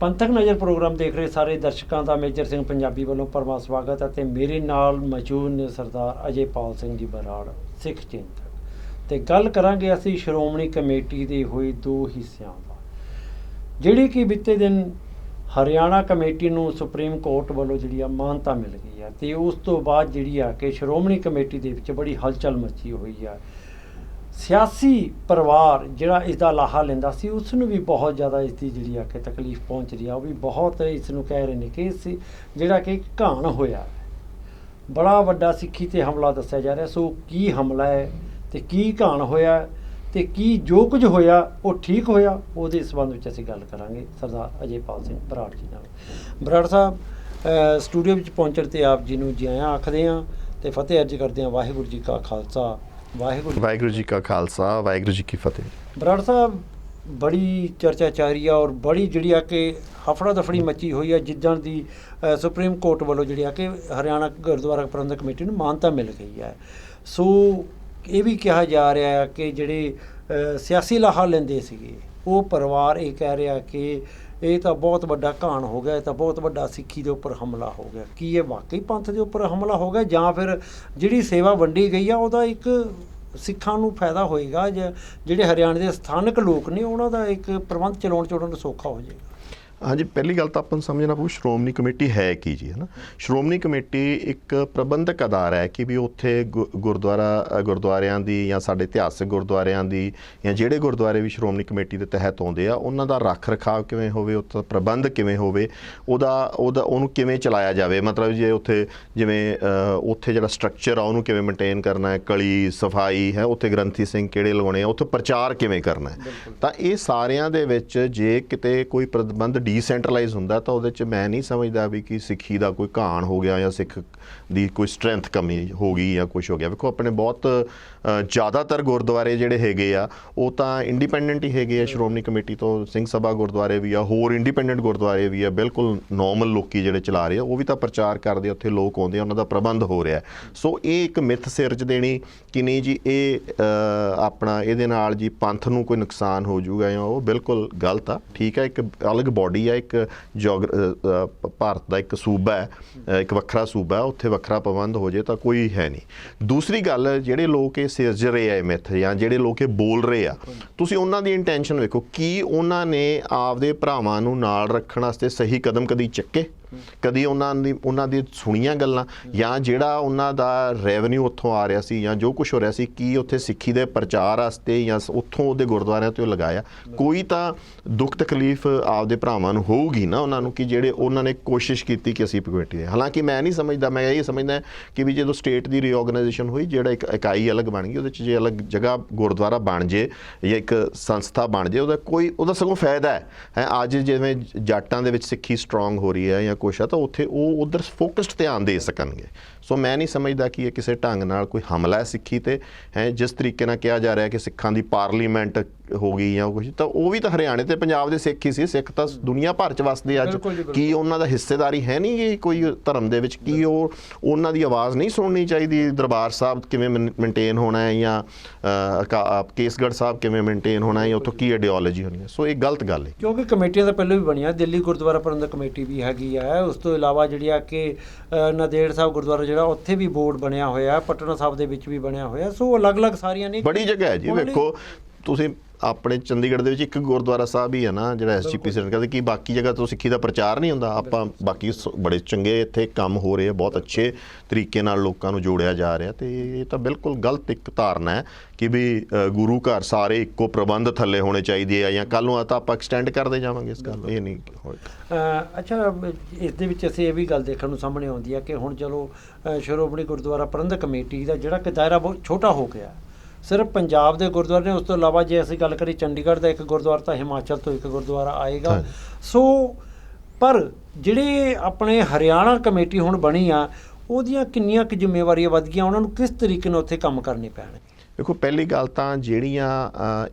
ਪੰਥਕ ਨਜ਼ਰ ਪ੍ਰੋਗਰਾਮ ਦੇਖ ਰਹੇ ਸਾਰੇ ਦਰਸ਼ਕਾਂ ਦਾ ਮੇਜਰ ਸਿੰਘ ਪੰਜਾਬੀ ਵੱਲੋਂ ਭਰਵਾਂ ਸਵਾਗਤ ਹੈ ਅਤੇ ਮੇਰੇ ਨਾਲ ਮੌਜੂਦ ਨੇ ਸਰਦਾਰ ਅਜੇਪਾਲ ਸਿੰਘ ਜੀ ਬਰਾੜ ਸਿੱਖ ਚਿੰਤਕ। ਅਤੇ ਗੱਲ ਕਰਾਂਗੇ ਅਸੀਂ ਸ਼੍ਰੋਮਣੀ ਕਮੇਟੀ ਦੇ ਹੋਏ ਦੋ ਹਿੱਸਿਆਂ ਦਾ, ਜਿਹੜੀ ਕਿ ਬੀਤੇ ਦਿਨ ਹਰਿਆਣਾ ਕਮੇਟੀ ਨੂੰ ਸੁਪਰੀਮ ਕੋਰਟ ਵੱਲੋਂ ਜਿਹੜੀ ਆ ਮਾਨਤਾ ਮਿਲ ਗਈ ਹੈ ਅਤੇ ਉਸ ਤੋਂ ਬਾਅਦ ਜਿਹੜੀ ਆ ਕਿ ਸ਼੍ਰੋਮਣੀ ਕਮੇਟੀ ਦੇ ਵਿੱਚ ਬੜੀ ਹਲਚਲ ਮਚੀ ਹੋਈ ਆ। ਸਿਆਸੀ ਪਰਿਵਾਰ ਜਿਹੜਾ ਇਸ ਦਾ ਲਾਹਾ ਲੈਂਦਾ ਸੀ ਉਸ ਨੂੰ ਵੀ ਬਹੁਤ ਜ਼ਿਆਦਾ ਇਸ ਦੀ ਜਿਹੜੀ ਆ ਕਿ ਤਕਲੀਫ ਪਹੁੰਚ ਰਹੀ ਆ। ਉਹ ਵੀ ਬਹੁਤ ਇਸ ਨੂੰ ਕਹਿ ਰਹੇ ਨੇ ਕਿ ਇਸ ਜਿਹੜਾ ਕਿ ਘਾਣ ਹੋਇਆ ਬੜਾ ਵੱਡਾ ਸਿੱਖੀ 'ਤੇ ਹਮਲਾ ਦੱਸਿਆ ਜਾ ਰਿਹਾ। ਸੋ ਕੀ ਹਮਲਾ ਹੈ ਅਤੇ ਕੀ ਘਾਣ ਹੋਇਆ ਅਤੇ ਕੀ ਜੋ ਕੁਝ ਹੋਇਆ ਉਹ ਠੀਕ ਹੋਇਆ, ਉਹਦੇ ਸੰਬੰਧ ਵਿੱਚ ਅਸੀਂ ਗੱਲ ਕਰਾਂਗੇ ਸਰਦਾਰ ਅਜੇਪਾਲ ਸਿੰਘ ਬਰਾੜ ਜੀ ਨਾਲ। ਬਰਾੜ ਸਾਹਿਬ, ਸਟੂਡੀਓ ਵਿੱਚ ਪਹੁੰਚਣ 'ਤੇ ਆਪ ਜੀ ਨੂੰ ਜੀ ਆਇਆਂ ਆਖਦੇ ਹਾਂ ਅਤੇ ਫਤਿਹ ਅਰਜ਼ ਕਰਦੇ ਹਾਂ। ਵਾਹਿਗੁਰੂ ਜੀ ਕਾ ਖਾਲਸਾ, ਵਾਹਿਗੁਰੂ ਜੀ ਕਾ ਖਾਲਸਾ, ਵਾਹਿਗੁਰੂ ਜੀ ਕੀ ਫਤਿਹ। ਬਰਾੜ ਸਾਹਿਬ, ਬੜੀ ਚਰਚਾ ਚੱਲ ਰਹੀ ਆ ਔਰ ਬੜੀ ਜਿਹੜੀ ਆ ਕਿ ਹਫੜਾ ਦਫੜੀ ਮੱਚੀ ਹੋਈ ਹੈ ਜਿੱਦਣ ਦੀ ਸੁਪਰੀਮ ਕੋਰਟ ਵੱਲੋਂ ਜਿਹੜੀ ਆ ਕਿ ਹਰਿਆਣਾ ਗੁਰਦੁਆਰਾ ਪ੍ਰਬੰਧਕ ਕਮੇਟੀ ਨੂੰ ਮਾਨਤਾ ਮਿਲ ਗਈ ਹੈ। ਸੋ ਇਹ ਵੀ ਕਿਹਾ ਜਾ ਰਿਹਾ ਹੈ ਕਿ ਜਿਹੜੇ ਸਿਆਸੀ ਲਾਹਾ ਲੈਂਦੇ ਸੀਗੇ ਉਹ ਪਰਿਵਾਰ ਇਹ ਕਹਿ ਰਿਹਾ ਕਿ ਇਹ ਤਾਂ ਬਹੁਤ ਵੱਡਾ ਘਾਣ ਹੋ ਗਿਆ, ਇਹ ਤਾਂ ਬਹੁਤ ਵੱਡਾ ਸਿੱਖੀ ਦੇ ਉੱਪਰ ਹਮਲਾ ਹੋ ਗਿਆ। ਕੀ ਇਹ ਵਾਕਈ ਪੰਥ ਦੇ ਉੱਪਰ ਹਮਲਾ ਹੋ ਗਿਆ ਜਾਂ ਫਿਰ ਜਿਹੜੀ ਸੇਵਾ ਵੰਡੀ ਗਈ ਆ ਉਹਦਾ ਇੱਕ ਸਿੱਖਾਂ ਨੂੰ ਫਾਇਦਾ ਹੋਏਗਾ ਜਾਂ ਜਿਹੜੇ ਹਰਿਆਣੇ ਦੇ ਸਥਾਨਕ ਲੋਕ ਨੇ ਉਹਨਾਂ ਦਾ ਇੱਕ ਪ੍ਰਬੰਧ ਚਲਾਉਣ 'ਚ ਉਹਨਾਂ ਨੂੰ ਸੌਖਾ ਹੋ ਜਾਏਗਾ? ਹਾਂਜੀ, ਪਹਿਲੀ ਗੱਲ ਤਾਂ ਆਪਾਂ ਨੂੰ ਸਮਝਣਾ ਪਊ ਸ਼੍ਰੋਮਣੀ ਕਮੇਟੀ ਹੈ ਕੀ ਜੀ, ਹੈ ਨਾ। ਸ਼੍ਰੋਮਣੀ ਕਮੇਟੀ ਇੱਕ ਪ੍ਰਬੰਧਕ ਅਦਾਰਾ ਹੈ ਕਿ ਵੀ ਉੱਥੇ ਗੁਰਦੁਆਰਿਆਂ ਦੀ ਜਾਂ ਸਾਡੇ ਇਤਿਹਾਸਕ ਗੁਰਦੁਆਰਿਆਂ ਦੀ ਜਾਂ ਜਿਹੜੇ ਗੁਰਦੁਆਰੇ ਵੀ ਸ਼੍ਰੋਮਣੀ ਕਮੇਟੀ ਦੇ ਤਹਿਤ ਆਉਂਦੇ ਆ ਉਹਨਾਂ ਦਾ ਰੱਖ ਰਖਾਵ ਕਿਵੇਂ ਹੋਵੇ, ਉੱਥੇ ਪ੍ਰਬੰਧ ਕਿਵੇਂ ਹੋਵੇ, ਉਹਨੂੰ ਕਿਵੇਂ ਚਲਾਇਆ ਜਾਵੇ। ਮਤਲਬ ਜੇ ਉੱਥੇ ਜਿਵੇਂ ਉੱਥੇ ਜਿਹੜਾ ਸਟਰਕਚਰ ਆ ਉਹਨੂੰ ਕਿਵੇਂ ਮੇਨਟੇਨ ਕਰਨਾ ਹੈ, ਕਲੀ ਸਫਾਈ ਹੈ, ਉੱਥੇ ਗ੍ਰੰਥੀ ਸਿੰਘ ਕਿਹੜੇ ਲਗਾਉਣੇ ਆ, ਉੱਥੇ ਪ੍ਰਚਾਰ ਕਿਵੇਂ ਕਰਨਾ ਹੈ। ਤਾਂ ਇਹ ਸਾਰਿਆਂ ਦੇ ਵਿੱਚ ਜੇ ਕਿਤੇ ਕੋਈ ਪ੍ਰਬੰਧ ਡੀਸੈਂਟਰਲਾਈਜ਼ ਹੁੰਦਾ ਤਾਂ ਉਹਦੇ 'ਚ ਮੈਂ ਨਹੀਂ ਸਮਝਦਾ ਵੀ ਕਿ ਸਿੱਖੀ ਦਾ ਕੋਈ ਘਾਣ ਹੋ ਗਿਆ ਜਾਂ ਸਿੱਖ ਦੀ ਕੋਈ ਸਟਰੈਂਥ ਕਮੀ ਹੋ ਗਈ ਜਾਂ ਕੁਛ ਹੋ ਗਿਆ। ਵੇਖੋ ਆਪਣੇ ਬਹੁਤ ਜ਼ਿਆਦਾਤਰ ਗੁਰਦੁਆਰੇ ਜਿਹੜੇ ਹੈਗੇ ਆ ਉਹ ਤਾਂ ਇੰਡੀਪੈਂਡੈਂਟ ਹੀ ਹੈਗੇ ਆ ਸ਼੍ਰੋਮਣੀ ਕਮੇਟੀ ਤੋਂ। ਸਿੰਘ ਸਭਾ ਗੁਰਦੁਆਰੇ ਵੀ ਆ, ਹੋਰ ਇੰਡੀਪੈਂਡੈਂਟ ਗੁਰਦੁਆਰੇ ਵੀ ਆ, ਬਿਲਕੁਲ ਨੋਰਮਲ ਲੋਕੀ ਜਿਹੜੇ ਚਲਾ ਰਹੇ ਆ ਉਹ ਵੀ ਤਾਂ ਪ੍ਰਚਾਰ ਕਰਦੇ, ਉੱਥੇ ਲੋਕ ਆਉਂਦੇ ਆ, ਉਹਨਾਂ ਦਾ ਪ੍ਰਬੰਧ ਹੋ ਰਿਹਾ। ਸੋ ਇਹ ਇੱਕ ਮਿੱਥ ਸਿਰਜ ਦੇਣੀ ਕਿ ਨਹੀਂ ਜੀ ਇਹ ਆਪਣਾ ਇਹਦੇ ਨਾਲ ਜੀ ਪੰਥ ਨੂੰ ਕੋਈ ਨੁਕਸਾਨ ਹੋ ਜਾਊਗਾ ਜਾਂ ਉਹ ਬਿਲਕੁਲ ਗਲਤ ਆ। ਠੀਕ ਹੈ, ਇੱਕ ਅਲੱਗ ਬੋਡੀ ਆ, ਇੱਕ ਭਾਰਤ ਦਾ ਇੱਕ ਸੂਬਾ ਹੈ, ਇੱਕ ਵੱਖਰਾ ਸੂਬਾ ਹੈ, ਉੱਥੇ ਵੱਖਰਾ ਪ੍ਰਬੰਧ ਹੋ ਜਾਏ ਤਾਂ ਕੋਈ ਹੈ ਨਹੀਂ। ਦੂਸਰੀ ਗੱਲ, ਜਿਹੜੇ ਲੋਕ ਇਹ ਸਿਰਜ ਰਹੇ ਆ ਮਿੱਥ ਜਾਂ ਜਿਹੜੇ ਲੋਕ ਇਹ ਬੋਲ ਰਹੇ ਆ, ਤੁਸੀਂ ਉਹਨਾਂ ਦੀ ਇੰਟੈਂਸ਼ਨ ਵੇਖੋ। ਕੀ ਉਹਨਾਂ ਨੇ ਆਪਦੇ ਭਰਾਵਾਂ ਨੂੰ ਨਾਲ ਰੱਖਣ ਵਾਸਤੇ ਸਹੀ ਕਦਮ ਕਦੀ ਚੱਕੇ? ਕਦੀ ਉਹਨਾਂ ਦੀ ਸੁਣੀਆਂ ਗੱਲਾਂ ਜਾਂ ਜਿਹੜਾ ਉਹਨਾਂ ਦਾ ਰੈਵਨਿਊ ਉੱਥੋਂ ਆ ਰਿਹਾ ਸੀ ਜਾਂ ਜੋ ਕੁਛ ਹੋ ਰਿਹਾ ਸੀ, ਕੀ ਉੱਥੇ ਸਿੱਖੀ ਦੇ ਪ੍ਰਚਾਰ ਵਾਸਤੇ ਜਾਂ ਉੱਥੋਂ ਉਹਦੇ ਗੁਰਦੁਆਰਿਆਂ ਤੋਂ ਲਗਾਇਆ? ਕੋਈ ਤਾਂ ਦੁੱਖ ਤਕਲੀਫ ਆਪਦੇ ਭਰਾਵਾਂ ਨੂੰ ਹੋਊਗੀ ਨਾ ਉਹਨਾਂ ਨੂੰ, ਕਿ ਜਿਹੜੇ ਉਹਨਾਂ ਨੇ ਕੋਸ਼ਿਸ਼ ਕੀਤੀ ਕਿ ਅਸੀਂ ਕਮੇਟੀ ਦੇ। ਹਾਲਾਂਕਿ ਮੈਂ ਨਹੀਂ ਸਮਝਦਾ, ਮੈਂ ਇਹ ਸਮਝਦਾ ਕਿ ਵੀ ਜਦੋਂ ਸਟੇਟ ਦੀ ਰੀਆਰਗਨਾਈਜੇਸ਼ਨ ਹੋਈ, ਜਿਹੜਾ ਇੱਕ ਇਕਾਈ ਅਲੱਗ ਬਣ ਗਈ, ਉਹਦੇ 'ਚ ਜੇ ਅਲੱਗ ਜਗ੍ਹਾ ਗੁਰਦੁਆਰਾ ਬਣ ਜੇ ਜਾਂ ਇੱਕ ਸੰਸਥਾ ਬਣ ਜੇ, ਉਹਦਾ ਸਗੋਂ ਫਾਇਦਾ ਹੈ। ਅੱਜ ਜਿਵੇਂ ਜਾਟਾਂ ਦੇ ਵਿੱਚ ਸਿੱਖੀ ਸਟਰੋਂਗ ਹੋ ਰਹੀ ਹੈ ਜਾਂ ਕੁਛ ਆ, ਤਾਂ ਉੱਥੇ ਉਹ ਉੱਧਰ ਫੋਕਸਡ ਧਿਆਨ ਦੇ ਸਕਣਗੇ। ਸੋ ਮੈਂ ਨਹੀਂ ਸਮਝਦਾ ਕਿ ਇਹ ਕਿਸੇ ਢੰਗ ਨਾਲ ਕੋਈ ਹਮਲਾ ਹੈ ਸਿੱਖੀ 'ਤੇ ਹੈ। ਜਿਸ ਤਰੀਕੇ ਨਾਲ ਕਿਹਾ ਜਾ ਰਿਹਾ ਕਿ ਸਿੱਖਾਂ ਦੀ ਪਾਰਲੀਮੈਂਟ ਹੋ ਗਈ ਜਾਂ ਕੁਛ, ਤਾਂ ਉਹ ਵੀ ਤਾਂ ਹਰਿਆਣੇ ਤੇ ਪੰਜਾਬ ਦੇ ਸਿੱਖ ਹੀ ਸੀ। ਸਿੱਖ ਤਾਂ ਦੁਨੀਆ ਭਰ 'ਚ ਵਸਦੇ ਅੱਜ। ਕੀ ਉਹਨਾਂ ਦਾ ਹਿੱਸੇਦਾਰੀ ਹੈ ਨਹੀਂ ਗੀ ਕੋਈ ਧਰਮ ਦੇ ਵਿੱਚ? ਕੀ ਉਹਨਾਂ ਦੀ ਆਵਾਜ਼ ਨਹੀਂ ਸੁਣਨੀ ਚਾਹੀਦੀ? ਦਰਬਾਰ ਸਾਹਿਬ ਕਿਵੇਂ ਮੇਨਟੇਨ ਹੋਣਾ ਹੈ ਜਾਂ ਕੇਸਗੜ੍ਹ ਸਾਹਿਬ ਕਿਵੇਂ ਮੇਨਟੇਨ ਹੋਣਾ ਹੈ ਜਾਂ ਉੱਥੋਂ ਕੀ ਆਈਡੀਓਲੋਜੀ ਹੋਣੀ ਹੈ? ਸੋ ਇਹ ਗਲਤ ਗੱਲ ਹੈ, ਕਿਉਂਕਿ ਕਮੇਟੀਆਂ ਤਾਂ ਪਹਿਲਾਂ ਵੀ ਬਣੀਆਂ। ਦਿੱਲੀ ਗੁਰਦੁਆਰਾ ਪ੍ਰਬੰਧਕ ਕਮੇਟੀ ਵੀ ਹੈਗੀ ਹੈ, ਉਸ ਤੋਂ ਇਲਾਵਾ ਜਿਹੜੀ ਆ ਕਿ ਨੰਦੇੜ ਸਾਹਿਬ ਗੁਰਦੁਆਰਾ ਜਿਹੜਾ ਉੱਥੇ ਵੀ ਬੋਰਡ ਬਣਿਆ ਹੋਇਆ, ਪਟਨਾ ਸਾਹਿਬ ਦੇ ਵਿੱਚ ਵੀ ਬਣਿਆ ਹੋਇਆ। ਸੋ ਅਲੱਗ-ਅਲੱਗ ਸਾਰੀਆਂ ਨੇ, ਬੜੀ ਜਗ੍ਹਾ ਹੈ ਜੀ। ਵੇਖੋ ਤੁਸੀਂ ਆਪਣੇ ਚੰਡੀਗੜ੍ਹ ਦੇ ਵਿੱਚ ਇੱਕ ਗੁਰਦੁਆਰਾ ਸਾਹਿਬ ਹੀ ਹੈ ਨਾ ਜਿਹੜਾ SGP ਕਹਿੰਦੇ ਕਿ ਬਾਕੀ ਜਗ੍ਹਾ ਤੋਂ ਸਿੱਖੀ ਦਾ ਪ੍ਰਚਾਰ ਨਹੀਂ ਹੁੰਦਾ। ਆਪਾਂ ਬਾਕੀ ਬੜੇ ਚੰਗੇ ਇੱਥੇ ਕੰਮ ਹੋ ਰਹੇ ਆ, ਬਹੁਤ ਅੱਛੇ ਤਰੀਕੇ ਨਾਲ ਲੋਕਾਂ ਨੂੰ ਜੋੜਿਆ ਜਾ ਰਿਹਾ। ਅਤੇ ਇਹ ਤਾਂ ਬਿਲਕੁਲ ਗਲਤ ਇੱਕ ਧਾਰਨਾ ਹੈ ਕਿ ਵੀ ਗੁਰੂ ਘਰ ਸਾਰੇ ਇੱਕੋ ਪ੍ਰਬੰਧ ਥੱਲੇ ਹੋਣੇ ਚਾਹੀਦੇ ਆ ਜਾਂ ਕੱਲ੍ਹ ਨੂੰ ਆ ਤਾਂ ਆਪਾਂ ਐਕਸਟੈਂਡ ਕਰਦੇ ਜਾਵਾਂਗੇ ਇਸ ਗੱਲ ਨੂੰ। ਇਹ ਨਹੀਂ ਹੋਏਗਾ। ਅੱਛਾ, ਇਸ ਦੇ ਵਿੱਚ ਅਸੀਂ ਇਹ ਵੀ ਗੱਲ ਦੇਖਣ ਨੂੰ ਸਾਹਮਣੇ ਆਉਂਦੀ ਹੈ ਕਿ ਹੁਣ ਚਲੋ ਸ਼੍ਰੋਮਣੀ ਗੁਰਦੁਆਰਾ ਪ੍ਰਬੰਧਕ ਕਮੇਟੀ ਦਾ ਜਿਹੜਾ ਕਿ ਦਾਇਰਾ ਬਹੁਤ ਛੋਟਾ ਹੋ ਗਿਆ, ਸਿਰਫ ਪੰਜਾਬ ਦੇ ਗੁਰਦੁਆਰੇ ਨੇ। ਉਸ ਤੋਂ ਇਲਾਵਾ ਜੇ ਅਸੀਂ ਗੱਲ ਕਰੀਏ ਚੰਡੀਗੜ੍ਹ ਦਾ ਇੱਕ ਗੁਰਦੁਆਰਾ, ਤਾਂ ਹਿਮਾਚਲ ਤੋਂ ਇੱਕ ਗੁਰਦੁਆਰਾ ਆਏਗਾ। ਸੋ ਪਰ ਜਿਹੜੇ ਆਪਣੇ ਹਰਿਆਣਾ ਕਮੇਟੀ ਹੁਣ ਬਣੀ ਆ, ਉਹਦੀਆਂ ਕਿੰਨੀਆਂ ਕੁ ਜ਼ਿੰਮੇਵਾਰੀਆਂ ਵੱਧ ਗਈਆਂ, ਉਹਨਾਂ ਨੂੰ ਕਿਸ ਤਰੀਕੇ ਨਾਲ ਉੱਥੇ ਕੰਮ ਕਰਨੇ ਪੈਣੇ? ਵੇਖੋ, ਪਹਿਲੀ ਗੱਲ ਤਾਂ ਜਿਹੜੀਆਂ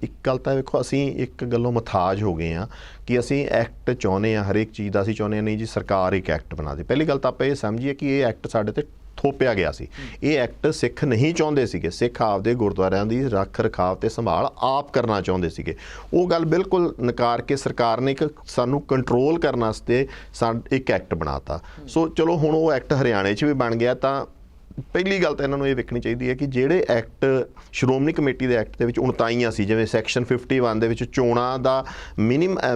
ਇੱਕ ਗੱਲ ਤਾਂ ਵੇਖੋ, ਅਸੀਂ ਇੱਕ ਗੱਲੋਂ ਮਥਾਜ ਹੋ ਗਏ ਹਾਂ ਕਿ ਅਸੀਂ ਐਕਟ ਚਾਹੁੰਦੇ ਹਾਂ, ਹਰੇਕ ਚੀਜ਼ ਦਾ ਅਸੀਂ ਚਾਹੁੰਦੇ ਹਾਂ ਨਹੀਂ ਜੀ ਸਰਕਾਰ ਇੱਕ ਐਕਟ ਬਣਾ ਦੇ। ਪਹਿਲੀ ਗੱਲ ਤਾਂ ਆਪਾਂ ਇਹ ਸਮਝੀਏ ਕਿ ਇਹ ਐਕਟ ਸਾਡੇ 'ਤੇ ਥੋਪਿਆ ਗਿਆ ਸੀ। ਇਹ ਐਕਟ ਸਿੱਖ ਨਹੀਂ ਚਾਹੁੰਦੇ ਸੀਗੇ, ਸਿੱਖ ਆਪਦੇ ਗੁਰਦੁਆਰਿਆਂ ਦੀ ਰੱਖ ਰਖਾਵ ਤੇ ਸੰਭਾਲ ਆਪ ਕਰਨਾ ਚਾਹੁੰਦੇ ਸੀਗੇ। ਉਹ ਗੱਲ ਬਿਲਕੁਲ ਨਕਾਰ ਕੇ ਸਰਕਾਰ ਨੇ ਇੱਕ ਸਾਨੂੰ ਕੰਟਰੋਲ ਕਰਨ ਵਾਸਤੇ ਇੱਕ ਐਕਟ ਬਣਾਤਾ। ਸੋ ਚਲੋ ਹੁਣ ਉਹ ਐਕਟ ਹਰਿਆਣੇ 'ਚ ਵੀ ਬਣ ਗਿਆ। ਤਾਂ ਪਹਿਲੀ ਗੱਲ ਤਾਂ ਇਹਨਾਂ ਨੂੰ ਇਹ ਵੇਖਣੀ ਚਾਹੀਦੀ ਹੈ ਕਿ ਜਿਹੜੇ ਐਕਟ ਸ਼੍ਰੋਮਣੀ ਕਮੇਟੀ ਦੇ ਐਕਟ ਦੇ ਵਿੱਚ 29 ਸੀ, ਜਿਵੇਂ ਸੈਕਸ਼ਨ 51 ਦੇ ਵਿੱਚ ਚੋਣਾਂ ਦਾ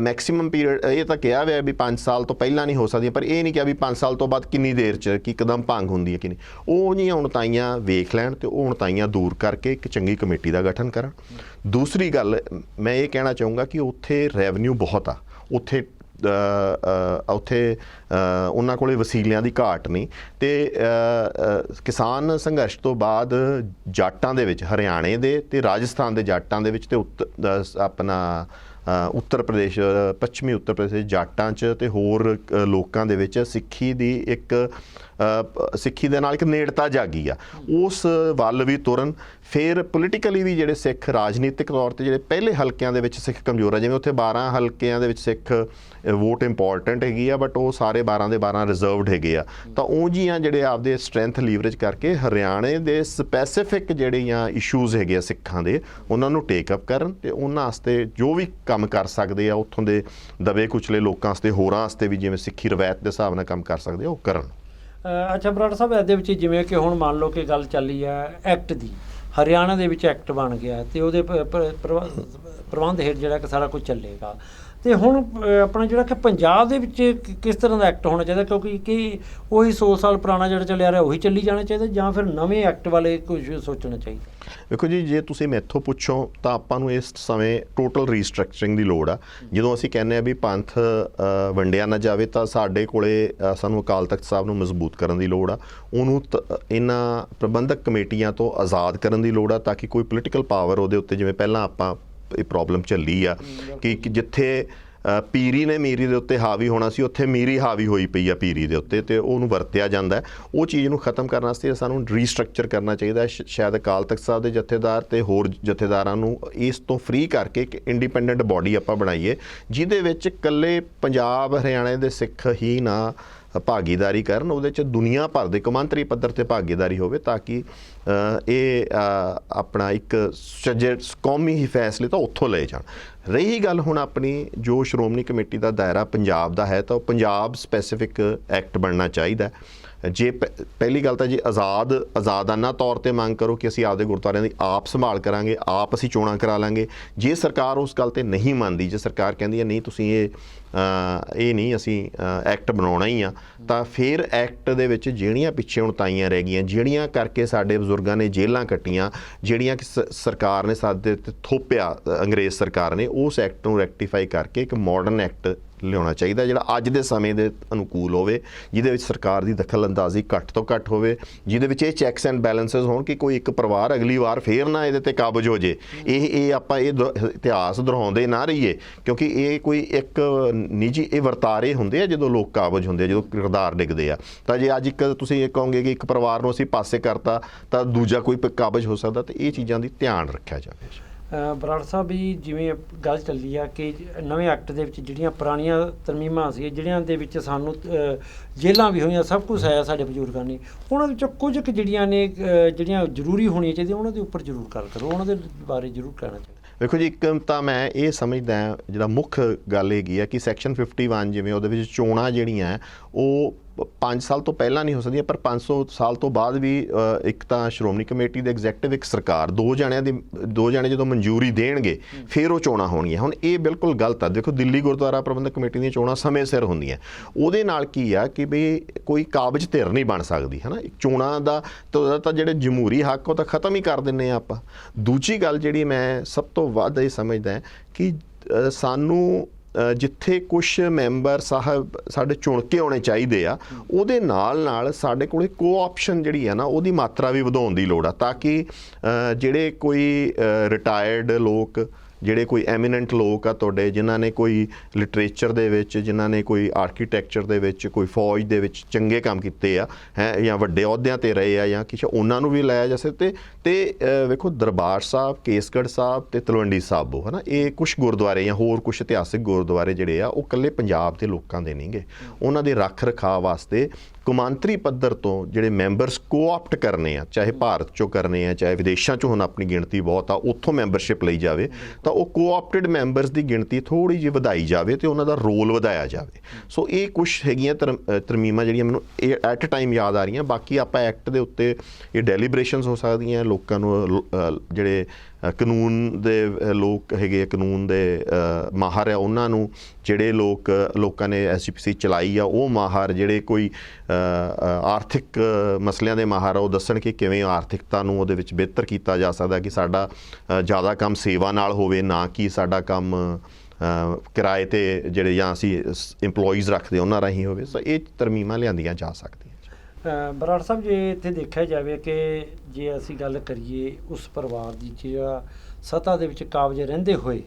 ਮੈਕਸਿਮਮ ਪੀਰੀਅਡ ਇਹ ਤਾਂ ਕਿਹਾ ਹੋਇਆ ਵੀ 5 ਸਾਲ ਤੋਂ ਪਹਿਲਾਂ ਨਹੀਂ ਹੋ ਸਕਦੀਆਂ, ਪਰ ਇਹ ਨਹੀਂ ਕਿਹਾ ਵੀ 5 ਸਾਲ ਤੋਂ ਬਾਅਦ ਕਿੰਨੀ ਦੇਰ 'ਚ ਕਿ ਇੱਕਦਮ ਭੰਗ ਹੁੰਦੀ ਹੈ ਕਿ ਨਹੀਂ। ਉਹ ਜਿਹੀਆਂ 29 ਵੇਖ ਲੈਣ ਤੇ ਉਹ 29 ਦੂਰ ਕਰਕੇ ਇੱਕ ਚੰਗੀ ਕਮੇਟੀ ਦਾ ਗਠਨ ਕਰਨ। ਦੂਸਰੀ ਗੱਲ ਮੈਂ ਇਹ ਕਹਿਣਾ ਚਾਹੂੰਗਾ ਕਿ ਉੱਥੇ ਰੈਵਨਿਊ ਬਹੁਤ ਆ, ਉੱਥੇ ਉਹਨਾਂ ਕੋਲੇ ਵਸੀਲਿਆਂ ਦੀ ਘਾਟ ਨਹੀਂ। ਤੇ ਕਿਸਾਨ ਸੰਘਰਸ਼ ਤੋਂ ਬਾਅਦ ਜਾਟਾਂ ਦੇ ਵਿੱਚ, ਹਰਿਆਣੇ ਦੇ ਤੇ ਰਾਜਸਥਾਨ ਦੇ ਜਾਟਾਂ ਦੇ ਵਿੱਚ ਤੇ ਆਪਣਾ ਉੱਤਰ ਪ੍ਰਦੇਸ਼, ਪੱਛਮੀ ਉੱਤਰ ਪ੍ਰਦੇਸ਼ ਦੇ ਜਾਟਾਂ 'ਚ ਤੇ ਹੋਰ ਲੋਕਾਂ ਦੇ ਵਿੱਚ ਸਿੱਖੀ ਦੀ ਸਿੱਖੀ ਦੇ ਨਾਲ ਇੱਕ ਨੇੜਤਾ ਜਾਗੀ ਆ। ਉਸ ਵੱਲ ਵੀ ਤੁਰਨ। ਫਿਰ ਪੋਲੀਟੀਕਲੀ ਵੀ ਜਿਹੜੇ ਸਿੱਖ ਰਾਜਨੀਤਿਕ ਤੌਰ ਤੇ ਜਿਹੜੇ ਪਹਿਲੇ ਹਲਕਿਆਂ ਦੇ ਵਿੱਚ ਸਿੱਖ ਕਮਜ਼ੋਰ ਆ, ਜਿਵੇਂ ਉੱਥੇ 12 ਹਲਕਿਆਂ ਦੇ ਵਿੱਚ ਸਿੱਖ ਵੋਟ ਇੰਪੋਰਟੈਂਟ ਹੈਗੀ ਆ, ਬਟ ਉਹ ਸਾਰੇ 12 ਦੇ 12 ਰਿਜ਼ਰਵਡ ਹੈਗੇ ਆ। ਤਾਂ ਉਹ ਜੀਆਂ ਜਿਹੜੇ ਆਪਦੇ ਸਟਰੈਂਥ ਲੀਵਰੇਜ ਕਰਕੇ ਹਰਿਆਣੇ ਦੇ ਸਪੈਸੀਫਿਕ ਜਿਹੜੀਆਂ ਇਸ਼ੂਜ਼ ਹੈਗੇ ਆ ਸਿੱਖਾਂ ਦੇ, ਉਹਨਾਂ ਨੂੰ ਟੇਕ ਅਪ ਕਰਨ ਤੇ ਉਹਨਾਂ ਵਾਸਤੇ ਜੋ ਵੀ ਕੰਮ ਕਰ ਸਕਦੇ ਆ, ਉੱਥੋਂ ਦੇ ਦਬੇ ਕੁਚਲੇ ਲੋਕਾਂ ਵਾਸਤੇ, ਹੋਰਾਂ ਵਾਸਤੇ ਵੀ ਜਿਵੇਂ ਸਿੱਖੀ ਰਵਾਇਤ ਦੇ ਹਿਸਾਬ ਨਾਲ ਕੰਮ ਕਰ ਸਕਦੇ ਆ, ਉਹ ਕਰਨ। ਅੱਛਾ ਬਰਾੜ ਸਾਹਿਬ, ਇਹਦੇ ਵਿੱਚ ਜਿਵੇਂ ਕਿ ਹੁਣ ਮੰਨ ਲਓ ਕਿ ਗੱਲ ਚੱਲੀ ਹੈ ਐਕਟ ਦੀ, ਹਰਿਆਣਾ ਦੇ ਵਿੱਚ ਐਕਟ ਬਣ ਗਿਆ ਤੇ ਉਹਦੇ ਪ੍ਰਬੰਧ ਹੇਠ ਜਿਹੜਾ ਕਿ ਸਾਰਾ ਕੁਝ ਚੱਲੇਗਾ। ਤੇ ਹੁਣ ਆਪਣਾ ਜਿਹੜਾ ਕਿ ਪੰਜਾਬ ਦੇ ਵਿੱਚ ਕਿਸ ਤਰ੍ਹਾਂ ਦਾ ਐਕਟ ਹੋਣਾ ਚਾਹੀਦਾ, ਕਿਉਂਕਿ ਕਿ ਉਹੀ 100 ਸਾਲ ਪੁਰਾਣਾ ਜਿਹੜਾ ਚੱਲਿਆ ਰਿਹਾ ਉਹੀ ਚੱਲੀ ਜਾਣਾ ਚਾਹੀਦਾ, ਜਾਂ ਫਿਰ ਨਵੇਂ ਐਕਟ ਵਾਲੇ ਕੁਝ ਸੋਚਣਾ ਚਾਹੀਦਾ? ਦੇਖੋ ਜੀ, ਜੇ ਤੁਸੀਂ ਮੈਥੋਂ ਪੁੱਛੋ ਤਾਂ ਆਪਾਂ ਨੂੰ ਇਸ ਸਮੇਂ ਟੋਟਲ ਰੀਸਟਰਕਚਰਿੰਗ ਦੀ ਲੋੜ ਆ। ਜਦੋਂ ਅਸੀਂ ਕਹਿੰਦੇ ਆ ਵੀ ਪੰਥ ਵੰਡਿਆ ਨਾ ਜਾਵੇ, ਤਾਂ ਸਾਡੇ ਕੋਲੇ ਸਾਨੂੰ ਅਕਾਲ ਤਖਤ ਸਾਹਿਬ ਨੂੰ ਮਜ਼ਬੂਤ ਕਰਨ ਦੀ ਲੋੜ ਆ। ਉਹਨੂੰ ਇਹਨਾਂ ਪ੍ਰਬੰਧਕ ਕਮੇਟੀਆਂ ਤੋਂ ਆਜ਼ਾਦ ਕਰਨ ਦੀ ਲੋੜ ਆ, ਤਾਂ ਕਿ ਕੋਈ ਪੋਲੀਟੀਕਲ ਪਾਵਰ ਉਹਦੇ ਉੱਤੇ, ਜਿਵੇਂ ਪਹਿਲਾਂ ਆਪਾਂ ਇਹ ਪ੍ਰੋਬਲਮ ਚੱਲੀ ਆ ਕਿ ਜਿੱਥੇ ਪੀਰੀ ਨੇ ਮੀਰੀ ਦੇ ਉੱਤੇ ਹਾਵੀ ਹੋਣਾ ਸੀ, ਉੱਥੇ ਮੀਰੀ ਹਾਵੀ ਹੋਈ ਪਈ ਆ ਪੀਰੀ ਦੇ ਉੱਤੇ, ਤੇ ਉਹਨੂੰ ਵਰਤਿਆ ਜਾਂਦਾ। ਉਹ ਚੀਜ਼ ਨੂੰ ਖਤਮ ਕਰਨ ਵਾਸਤੇ ਸਾਨੂੰ ਰੀਸਟਰਕਚਰ ਕਰਨਾ ਚਾਹੀਦਾ। ਸ਼ਾਇਦ ਅਕਾਲ ਤਖਤ ਸਾਹਿਬ ਦੇ ਜਥੇਦਾਰ ਤੇ ਹੋਰ ਜਥੇਦਾਰਾਂ ਨੂੰ ਇਸ ਤੋਂ ਫ੍ਰੀ ਕਰਕੇ ਇੱਕ ਇੰਡੀਪੈਂਡੈਂਟ ਬਾਡੀ ਆਪਾਂ ਬਣਾਈਏ, ਜਿਹਦੇ ਵਿੱਚ ਇਕੱਲੇ ਪੰਜਾਬ ਹਰਿਆਣੇ ਦੇ ਸਿੱਖ ਹੀ ਨਾ ਭਾਗੀਦਾਰੀ ਕਰਨ, ਉਹਦੇ 'ਚ ਦੁਨੀਆ ਭਰ ਦੇ ਕੌਮਾਂਤਰੀ ਪੱਧਰ 'ਤੇ ਭਾਗੀਦਾਰੀ ਹੋਵੇ, ਤਾਂ ਕਿ ਇਹ ਆਪਣਾ ਇੱਕ ਕੌਮੀ ਹੀ ਫੈਸਲੇ ਤਾਂ ਉੱਥੋਂ ਲਏ ਜਾਣ। ਰਹੀ ਗੱਲ ਹੁਣ ਆਪਣੀ ਜੋ ਸ਼੍ਰੋਮਣੀ ਕਮੇਟੀ ਦਾ ਦਾਇਰਾ ਪੰਜਾਬ ਦਾ ਹੈ, ਤਾਂ ਉਹ ਪੰਜਾਬ ਸਪੈਸੀਫਿਕ ਐਕਟ ਬਣਨਾ ਚਾਹੀਦਾ। ਜੇ ਪਹਿਲੀ ਗੱਲ ਤਾਂ ਜੇ ਆਜ਼ਾਦਾਨਾ ਤੌਰ ਤੇ ਮੰਗ ਕਰੋ ਕਿ ਅਸੀਂ ਆਪਦੇ ਗੁਰਦੁਆਰਿਆਂ ਦੀ ਆਪ ਸੰਭਾਲ ਕਰਾਂਗੇ, ਆਪ ਅਸੀਂ ਚੋਣਾਂ ਕਰਾ ਲਾਂਗੇ। ਜੇ ਸਰਕਾਰ ਉਸ ਗੱਲ ਤੇ ਨਹੀਂ ਮੰਨਦੀ, ਜੇ ਸਰਕਾਰ ਕਹਿੰਦੀ ਹੈ ਨਹੀਂ ਤੁਸੀਂ ਇਹ ਨਹੀਂ ਅਸੀਂ ਐਕਟ ਬਣਾਉਣਾ ਹੀ ਆ, ਤਾਂ ਫਿਰ ਐਕਟ ਦੇ ਵਿੱਚ ਜਿਹੜੀਆਂ ਪਿੱਛੇ ਉਣਤਾਈਆਂ ਰਹਿ ਗਈਆਂ, ਜਿਹੜੀਆਂ ਕਰਕੇ ਸਾਡੇ ਬਜ਼ੁਰਗਾਂ ਨੇ ਜੇਲ੍ਹਾਂ ਕੱਟੀਆਂ, ਜਿਹੜੀਆਂ ਕਿ ਸਰਕਾਰ ਨੇ ਸਾਡੇ ਤੇ ਥੋਪਿਆ ਅੰਗਰੇਜ਼ ਸਰਕਾਰ ਨੇ, ਉਸ ਐਕਟ ਨੂੰ ਰੈਕਟੀਫਾਈ ਕਰਕੇ ਇੱਕ ਮਾਡਰਨ ਐਕਟ ਲਿਆਉਣਾ ਚਾਹੀਦਾ, ਜਿਹੜਾ ਅੱਜ ਦੇ ਸਮੇਂ ਦੇ ਅਨੁਕੂਲ ਹੋਵੇ, ਜਿਹਦੇ ਵਿੱਚ ਸਰਕਾਰ ਦੀ ਦਖਲ ਅੰਦਾਜ਼ੀ ਘੱਟ ਤੋਂ ਘੱਟ ਹੋਵੇ, ਜਿਹਦੇ ਵਿੱਚ ਇਹ ਚੈੱਕਸ ਐਂਡ ਬੈਲੈਂਸਸ ਹੋਣ ਕਿ ਕੋਈ ਇੱਕ ਪਰਿਵਾਰ ਅਗਲੀ ਵਾਰ ਫੇਰ ਨਾ ਇਹਦੇ ਤੇ ਕਾਬਜ ਹੋ ਜੇ। ਇਹ ਆਪਾਂ ਇਹ ਇਤਿਹਾਸ ਦੁਹਰਾਉਂਦੇ ਨਾ ਰਹੀਏ, ਕਿਉਂਕਿ ਇਹ ਕੋਈ ਇੱਕ ਨਿੱਜੀ ਇਹ ਵਰਤਾਰੇ ਹੁੰਦੇ ਆ ਜਦੋਂ ਲੋਕ ਕਾਬਜ ਹੁੰਦੇ ਆ, ਜਦੋਂ ਕਿਰਦਾਰ ਡਿੱਗਦੇ ਆ। ਤਾਂ ਜੇ ਅੱਜ ਤੁਸੀਂ ਇਹ ਕਹੋਗੇ ਕਿ ਇੱਕ ਪਰਿਵਾਰ ਨੂੰ ਅਸੀਂ ਪਾਸੇ ਕਰਤਾ ਤਾਂ ਦੂਜਾ ਕੋਈ ਕਾਬਜ ਹੋ ਸਕਦਾ, ਤੇ ਇਹ ਚੀਜ਼ਾਂ ਦੀ ਧਿਆਨ ਰੱਖਿਆ ਜਾਵੇ। ਬਰਾੜ ਸਾਹਿਬ, ਵੀ ਜਿਵੇਂ ਗੱਲ ਚੱਲੀ ਆ ਕਿ ਨਵੇਂ ਐਕਟ ਦੇ ਵਿੱਚ ਜਿਹੜੀਆਂ ਪੁਰਾਣੀਆਂ ਤਰਮੀਮਾਂ ਸੀ, ਜਿਹੜੀਆਂ ਦੇ ਵਿੱਚ ਸਾਨੂੰ ਜੇਲ੍ਹਾਂ ਵੀ ਹੋਈਆਂ, ਸਭ ਕੁਛ ਆਇਆ ਸਾਡੇ ਬਜ਼ੁਰਗਾਂ ਨੇ, ਉਹਨਾਂ ਵਿੱਚੋਂ ਕੁਝ ਕੁ ਜਿਹੜੀਆਂ ਨੇ ਜਿਹੜੀਆਂ ਜ਼ਰੂਰੀ ਹੋਣੀਆਂ ਚਾਹੀਦੀਆਂ, ਉਹਨਾਂ ਦੇ ਉੱਪਰ ਜ਼ਰੂਰ ਗੱਲ ਕਰੋ, ਉਹਨਾਂ ਦੇ ਬਾਰੇ ਜ਼ਰੂਰ ਕਹਿਣਾ ਚਾਹੀਦਾ। ਦੇਖੋ ਜੀ, ਇੱਕ ਤਾਂ ਮੈਂ ਇਹ ਸਮਝਦਾ ਜਿਹੜਾ ਮੁੱਖ ਗੱਲ ਹੈਗੀ ਆ ਕਿ ਸੈਕਸ਼ਨ 51 ਜਿਵੇਂ ਉਹਦੇ ਵਿੱਚ ਚੋਣਾਂ ਜਿਹੜੀਆਂ ਉਹ 5 ਸਾਲ ਤੋਂ ਪਹਿਲਾਂ ਨਹੀਂ ਹੋ ਸਕਦੀਆਂ, ਪਰ 500 ਸਾਲ ਤੋਂ ਬਾਅਦ ਵੀ ਇੱਕ ਤਾਂ ਸ਼੍ਰੋਮਣੀ ਕਮੇਟੀ ਦੇ ਐਗਜ਼ੈਕਟਿਵ, ਇੱਕ ਸਰਕਾਰ, ਦੋ ਜਾਣੇ ਜਦੋਂ ਮਨਜ਼ੂਰੀ ਦੇਣਗੇ ਫਿਰ ਉਹ ਚੋਣਾਂ ਹੋਣਗੀਆਂ। ਹੁਣ ਇਹ ਬਿਲਕੁਲ ਗਲਤ ਆ। ਦੇਖੋ, ਦਿੱਲੀ ਗੁਰਦੁਆਰਾ ਪ੍ਰਬੰਧਕ ਕਮੇਟੀ ਦੀਆਂ ਚੋਣਾਂ ਸਮੇਂ ਸਿਰ ਹੁੰਦੀਆਂ। ਉਹਦੇ ਨਾਲ ਕੀ ਆ ਕਿ ਵੀ ਕੋਈ ਕਾਬਜ ਧਿਰ ਨਹੀਂ ਬਣ ਸਕਦੀ, ਹੈ ਨਾ। ਚੋਣਾਂ ਦਾ ਤਾਂ ਜਿਹੜੇ ਜਮਹੂਰੀ ਹੱਕ ਉਹ ਤਾਂ ਖਤਮ ਹੀ ਕਰ ਦਿੰਦੇ ਆ ਆਪਾਂ। ਦੂਜੀ ਗੱਲ ਜਿਹੜੀ ਮੈਂ ਸਭ ਤੋਂ ਵੱਧ ਇਹ ਸਮਝਦਾ ਕਿ ਸਾਨੂੰ ਜਿੱਥੇ ਕੁਛ ਮੈਂਬਰ ਸਾਹਿਬ ਸਾਡੇ ਚੁਣ ਕੇ ਆਉਣੇ ਚਾਹੀਦੇ ਆ, ਉਹਦੇ ਨਾਲ ਸਾਡੇ ਕੋਲ ਕੋਆਪਸ਼ਨ ਜਿਹੜੀ ਆ ਨਾ, ਉਹਦੀ ਮਾਤਰਾ ਵੀ ਵਧਾਉਣ ਦੀ ਲੋੜ ਆ, ਤਾਂ ਕਿ ਜਿਹੜੇ ਕੋਈ ਰਿਟਾਇਰਡ ਲੋਕ ਜਿਹੜੇ ਕੋਈ ਐਮੀਨੈਂਟ ਲੋਕ ਆ ਤੁਹਾਡੇ, ਜਿਨ੍ਹਾਂ ਨੇ ਕੋਈ ਲਿਟਰੇਚਰ ਦੇ ਵਿੱਚ, ਜਿਨ੍ਹਾਂ ਨੇ ਕੋਈ ਆਰਕੀਟੈਕਚਰ ਦੇ ਵਿੱਚ, ਕੋਈ ਫੌਜ ਦੇ ਵਿੱਚ ਚੰਗੇ ਕੰਮ ਕੀਤੇ ਆ ਹੈ ਜਾਂ ਵੱਡੇ ਅਹੁਦਿਆਂ ਤੇ ਰਹੇ ਆ ਜਾਂ ਕਿਸੇ, ਉਹਨਾਂ ਨੂੰ ਵੀ ਲਾਇਆ ਜਾ ਸਕਦਾ। ਤੇ ਵੇਖੋ ਦਰਬਾਰ ਸਾਹਿਬ, ਕੇਸਗੜ੍ਹ ਸਾਹਿਬ ਤੇ ਤਲਵੰਡੀ ਸਾਬੋ ਹੈ ਨਾ, ਇਹ ਕੁਛ ਗੁਰਦੁਆਰੇ ਜਾਂ ਹੋਰ ਕੁਛ ਇਤਿਹਾਸਿਕ ਗੁਰਦੁਆਰੇ ਜਿਹੜੇ ਆ ਉਹ ਇਕੱਲੇ ਪੰਜਾਬ ਦੇ ਲੋਕਾਂ ਦੇ ਨਹੀਂਗੇ। ਉਹਨਾਂ ਦੇ ਰੱਖ ਰਖਾਅ ਵਾਸਤੇ ਕੌਮਾਂਤਰੀ ਪੱਧਰ ਤੋਂ ਜਿਹੜੇ ਮੈਂਬਰਸ ਕੋਆਪਟ ਕਰਨੇ ਆ, ਚਾਹੇ ਭਾਰਤ 'ਚੋਂ ਕਰਨੇ ਆ, ਚਾਹੇ ਵਿਦੇਸ਼ਾਂ 'ਚੋਂ, ਹੁਣ ਆਪਣੀ ਗਿਣਤੀ ਬਹੁਤ ਆ, ਉੱਥੋਂ ਮੈਂਬਰਸ਼ਿਪ ਲਈ ਜਾਵੇ ਤਾਂ ਉਹ ਕੋਆਪਟਡ ਮੈਂਬਰਸ ਦੀ ਗਿਣਤੀ ਥੋੜ੍ਹੀ ਜਿਹੀ ਵਧਾਈ ਜਾਵੇ ਤੇ ਉਹਨਾਂ ਦਾ ਰੋਲ ਵਧਾਇਆ ਜਾਵੇ। ਸੋ ਇਹ ਕੁਛ ਹੈਗੀਆਂ ਤਰਮੀਮਾਂ ਜਿਹੜੀਆਂ ਮੈਨੂੰ ਐਟ ਟਾਈਮ ਯਾਦ ਆ ਰਹੀਆਂ। ਬਾਕੀ ਆਪਾਂ ਐਕਟ ਦੇ ਉੱਤੇ ਇਹ ਡੈਲੀਬਰੇਸ਼ਨਸ ਹੋ ਸਕਦੀਆਂ, ਲੋਕਾਂ ਨੂੰ ਜਿਹੜੇ ਕਾਨੂੰਨ ਦੇ ਲੋਕ ਹੈਗੇ, ਕਾਨੂੰਨ ਦੇ ਮਾਹਰ ਆ, ਉਹਨਾਂ ਨੂੰ, ਜਿਹੜੇ ਲੋਕਾਂ ਨੇ SGPC ਚਲਾਈ ਆ ਉਹ ਮਾਹਰ, ਜਿਹੜੇ ਕੋਈ ਆਰਥਿਕ ਮਸਲਿਆਂ ਦੇ ਮਾਹਰ ਆ, ਉਹ ਦੱਸਣ ਕਿ ਕਿਵੇਂ ਆਰਥਿਕਤਾ ਨੂੰ ਉਹਦੇ ਵਿੱਚ ਬਿਹਤਰ ਕੀਤਾ ਜਾ ਸਕਦਾ, ਕਿ ਸਾਡਾ ਜ਼ਿਆਦਾ ਕੰਮ ਸੇਵਾ ਨਾਲ ਹੋਵੇ, ਨਾ ਕਿ ਸਾਡਾ ਕੰਮ ਕਿਰਾਏ 'ਤੇ ਜਿਹੜੇ ਜਾਂ ਅਸੀਂ ਇੰਪਲੋਈਜ਼ ਰੱਖਦੇ ਉਹਨਾਂ ਰਾਹੀਂ ਹੋਵੇ। ਸੋ ਇਹ ਤਰਮੀਮਾਂ ਲਿਆਂਦੀਆਂ ਜਾ ਸਕਦੀਆਂ। ਬਰਾੜ ਸਾਹਿਬ, ਜੇ ਇੱਥੇ ਦੇਖਿਆ ਜਾਵੇ ਕਿ ਜੇ ਅਸੀਂ ਗੱਲ ਕਰੀਏ ਉਸ ਪਰਿਵਾਰ ਦੀ ਜਿਹੜਾ ਸੱਤਾ ਦੇ ਵਿੱਚ ਕਾਬਜ਼ ਰਹਿੰਦੇ ਹੋਏ,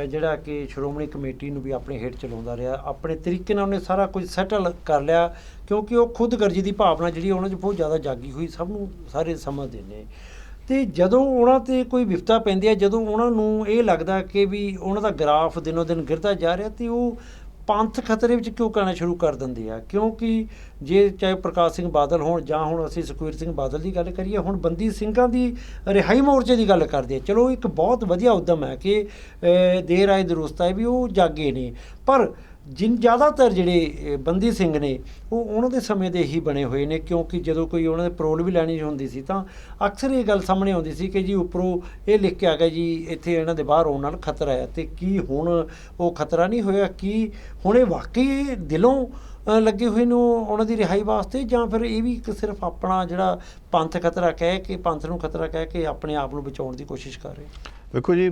ਜਿਹੜਾ ਕਿ ਸ਼੍ਰੋਮਣੀ ਕਮੇਟੀ ਨੂੰ ਵੀ ਆਪਣੇ ਹੇਠ ਚਲਾਉਂਦਾ ਰਿਹਾ, ਆਪਣੇ ਤਰੀਕੇ ਨਾਲ ਉਹਨੇ ਸਾਰਾ ਕੁਝ ਸੈਟਲ ਕਰ ਲਿਆ, ਕਿਉਂਕਿ ਉਹ ਖੁਦਗਰਜ਼ੀ ਦੀ ਭਾਵਨਾ ਜਿਹੜੀ ਉਹਨਾਂ 'ਚ ਬਹੁਤ ਜ਼ਿਆਦਾ ਜਾਗੀ ਹੋਈ, ਸਭ ਨੂੰ ਸਾਰੇ ਸਮਝਦੇ ਨੇ। ਅਤੇ ਜਦੋਂ ਉਹਨਾਂ 'ਤੇ ਕੋਈ ਵਿਪਤਾ ਪੈਂਦੀ ਹੈ, ਜਦੋਂ ਉਹਨਾਂ ਨੂੰ ਇਹ ਲੱਗਦਾ ਕਿ ਵੀ ਉਹਨਾਂ ਦਾ ਗ੍ਰਾਫ ਦਿਨੋਂ ਦਿਨ ਗਿਰਦਾ ਜਾ ਰਿਹਾ, ਅਤੇ ਉਹ ਪੰਥ ਖਤਰੇ ਵਿੱਚ ਕਿਉਂ ਕਰਨਾ ਸ਼ੁਰੂ ਕਰ ਦਿੰਦੇ ਆ? ਕਿਉਂਕਿ ਜੇ ਚਾਹੇ ਪ੍ਰਕਾਸ਼ ਸਿੰਘ ਬਾਦਲ ਹੋਣ ਜਾਂ ਹੁਣ ਅਸੀਂ ਸੁਖਬੀਰ ਸਿੰਘ ਬਾਦਲ ਦੀ ਗੱਲ ਕਰੀਏ, ਹੁਣ ਬੰਦੀ ਸਿੰਘਾਂ ਦੀ ਰਿਹਾਈ ਮੋਰਚੇ ਦੀ ਗੱਲ ਕਰਦੇ ਆ, ਚਲੋ ਇੱਕ ਬਹੁਤ ਵਧੀਆ ਉੱਦਮ ਹੈ ਕਿ ਦੇਰ ਆਏ ਦਰੁਸਤ ਹੈ ਵੀ ਉਹ ਜਾਗੇ ਨੇ, ਪਰ ਜ਼ਿਆਦਾਤਰ ਜਿਹੜੇ ਬੰਦੀ ਸਿੰਘ ਨੇ ਉਹ ਉਹਨਾਂ ਦੇ ਸਮੇਂ ਦੇ ਹੀ ਬਣੇ ਹੋਏ ਨੇ, ਕਿਉਂਕਿ ਜਦੋਂ ਕੋਈ ਉਹਨਾਂ ਦੇ ਪਰੋਲ ਵੀ ਲੈਣੀ ਹੁੰਦੀ ਸੀ ਤਾਂ ਅਕਸਰ ਇਹ ਗੱਲ ਸਾਹਮਣੇ ਆਉਂਦੀ ਸੀ ਕਿ ਜੀ ਉੱਪਰੋਂ ਇਹ ਲਿਖ ਕੇ ਆ ਗਿਆ ਜੀ ਇੱਥੇ ਇਹਨਾਂ ਦੇ ਬਾਹਰ ਆਉਣ ਨਾਲ ਖਤਰਾ ਹੈ। ਅਤੇ ਕੀ ਹੁਣ ਉਹ ਖਤਰਾ ਨਹੀਂ ਹੋਇਆ? ਕੀ ਹੁਣ ਇਹ ਵਾਕਈ ਦਿਲੋਂ ਲੱਗੇ ਹੋਏ ਨੂੰ ਉਹਨਾਂ ਦੀ ਰਿਹਾਈ ਵਾਸਤੇ, ਜਾਂ ਫਿਰ ਇਹ ਵੀ ਇੱਕ ਸਿਰਫ ਆਪਣਾ ਜਿਹੜਾ ਪੰਥ ਖਤਰਾ ਕਹਿ ਕੇ, ਪੰਥ ਨੂੰ ਖਤਰਾ ਕਹਿ ਕੇ ਆਪਣੇ ਆਪ ਨੂੰ ਬਚਾਉਣ ਦੀ ਕੋਸ਼ਿਸ਼ ਕਰ ਰਹੇ? ਵੇਖੋ ਜੀ,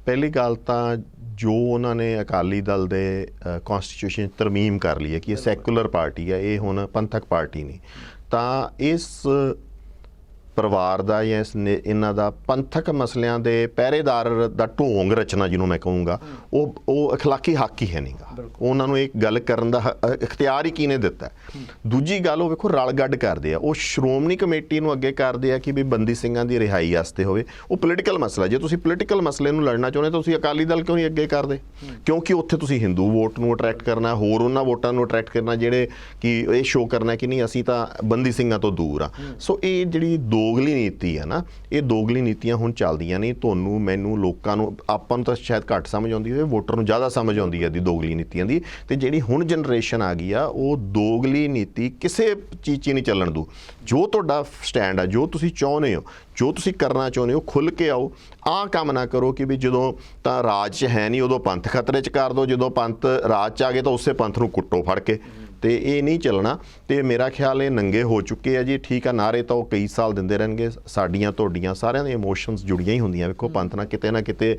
ਪਹਿਲੀ ਗੱਲ ਤਾਂ ਜੋ ਉਹਨਾਂ ਨੇ ਅਕਾਲੀ ਦਲ ਦੇ ਕੌਂਸਟੀਟਿਊਸ਼ਨ ਤਰਮੀਮ ਕਰ ਲਈ ਹੈ ਕਿ ਇਹ ਸੈਕੂਲਰ ਪਾਰਟੀ ਹੈ, ਇਹ ਹੁਣ ਪੰਥਕ ਪਾਰਟੀ ਨਹੀਂ, ਤਾਂ ਇਸ ਪਰਿਵਾਰ ਦਾ ਜਾਂ ਇਹਨਾਂ ਦਾ ਪੰਥਕ ਮਸਲਿਆਂ ਦੇ ਪਹਿਰੇਦਾਰ ਦਾ ਢੋਂਗ ਰਚਨਾ, ਜਿਹਨੂੰ ਮੈਂ ਕਹੂੰਗਾ, ਉਹ ਅਖਲਾਕੀ ਹੱਕ ਹੀ ਹੈ ਨਹੀਂਗਾ। ਉਹਨਾਂ ਨੂੰ ਇਹ ਗੱਲ ਕਰਨ ਦਾ ਇਖਤਿਆਰ ਹੀ ਕਿਹਨੇ ਦਿੱਤਾ? ਦੂਜੀ ਗੱਲ, ਉਹ ਵੇਖੋ ਰਲ ਗੱਡ ਕਰਦੇ ਆ, ਉਹ ਸ਼੍ਰੋਮਣੀ ਕਮੇਟੀ ਨੂੰ ਅੱਗੇ ਕਰਦੇ ਆ ਕਿ ਵੀ ਬੰਦੀ ਸਿੰਘਾਂ ਦੀ ਰਿਹਾਈ ਵਾਸਤੇ ਹੋਵੇ। ਉਹ ਪੋਲੀਟੀਕਲ ਮਸਲਾ, ਜੇ ਤੁਸੀਂ ਪੋਲੀਟੀਕਲ ਮਸਲੇ ਨੂੰ ਲੜਨਾ ਚਾਹੁੰਦੇ ਤਾਂ ਤੁਸੀਂ ਅਕਾਲੀ ਦਲ ਕਿਉਂ ਨਹੀਂ ਅੱਗੇ ਕਰਦੇ? ਕਿਉਂਕਿ ਉੱਥੇ ਤੁਸੀਂ ਹਿੰਦੂ ਵੋਟ ਨੂੰ ਅਟਰੈਕਟ ਕਰਨਾ, ਹੋਰ ਉਹਨਾਂ ਵੋਟਾਂ ਨੂੰ ਅਟਰੈਕਟ ਕਰਨਾ ਜਿਹੜੇ ਕਿ ਇਹ ਸ਼ੋਅ ਕਰਨਾ ਕਿ ਨਹੀਂ ਅਸੀਂ ਤਾਂ ਬੰਦੀ ਸਿੰਘਾਂ ਤੋਂ ਦੂਰ ਆ। ਸੋ ਇਹ ਜਿਹੜੀ ਦੋਗਲੀ ਨੀਤੀ ਹੈ ਨਾ, ਇਹ ਦੋਗਲੀ ਨੀਤੀਆਂ ਹੁਣ ਚੱਲਦੀਆਂ ਨਹੀਂ। ਤੁਹਾਨੂੰ, ਮੈਨੂੰ, ਲੋਕਾਂ ਨੂੰ, ਆਪਾਂ ਨੂੰ ਤਾਂ ਸ਼ਾਇਦ ਘੱਟ ਸਮਝ ਆਉਂਦੀ ਹੋਵੇ, ਵੋਟਰ ਨੂੰ ਜ਼ਿਆਦਾ ਸਮਝ ਆਉਂਦੀ ਹੈ ਦੀ ਦੋਗਲੀ ਨੀਤੀਆਂ ਦੀ। ਤੇ ਜਿਹੜੀ ਹੁਣ ਜਨਰੇਸ਼ਨ ਆ ਗਈ ਆ, ਉਹ ਦੋਗਲੀ ਨੀਤੀ ਕਿਸੇ ਚੀਜ਼ 'ਚ ਨਹੀਂ ਚੱਲਣ ਦੂ। ਜੋ ਤੁਹਾਡਾ ਸਟੈਂਡ ਆ, ਜੋ ਤੁਸੀਂ ਚਾਹੁੰਦੇ ਹੋ, ਜੋ ਤੁਸੀਂ ਕਰਨਾ ਚਾਹੁੰਦੇ ਹੋ, ਖੁੱਲ੍ਹ ਕੇ ਆਓ। ਆਹ ਕੰਮ ਨਾ ਕਰੋ ਕਿ ਵੀ ਜਦੋਂ ਤਾਂ ਰਾਜ 'ਚ ਹੈ ਨਹੀਂ ਉਦੋਂ ਪੰਥ ਖਤਰੇ 'ਚ ਕਰ ਦਿਓ, ਜਦੋਂ ਪੰਥ ਰਾਜ 'ਚ ਆ ਗਏ ਤਾਂ ਉਸੇ ਪੰਥ ਨੂੰ ਕੁੱਟੋ ਫੜ ਕੇ। ਤੇ ਇਹ ਨਹੀਂ ਚੱਲਣਾ। ਤੇ ਮੇਰਾ ਖਿਆਲ ਇਹ ਨੰਗੇ ਹੋ ਚੁੱਕੇ ਆ ਜੀ। ਠੀਕ ਆ, ਨਾਰੇ ਤਾਂ ਉਹ ਕਈ ਸਾਲ ਦਿੰਦੇ ਰਹਿਣਗੇ, ਸਾਡੀਆਂ ਤੁਹਾਡੀਆਂ ਸਾਰਿਆਂ ਦੀਆਂ ਇਮੋਸ਼ਨਸ ਜੁੜੀਆਂ ਹੀ ਹੁੰਦੀਆਂ। ਵੇਖੋ, ਪੰਥ ਨਾਲ ਕਿਤੇ ਨਾ ਕਿਤੇ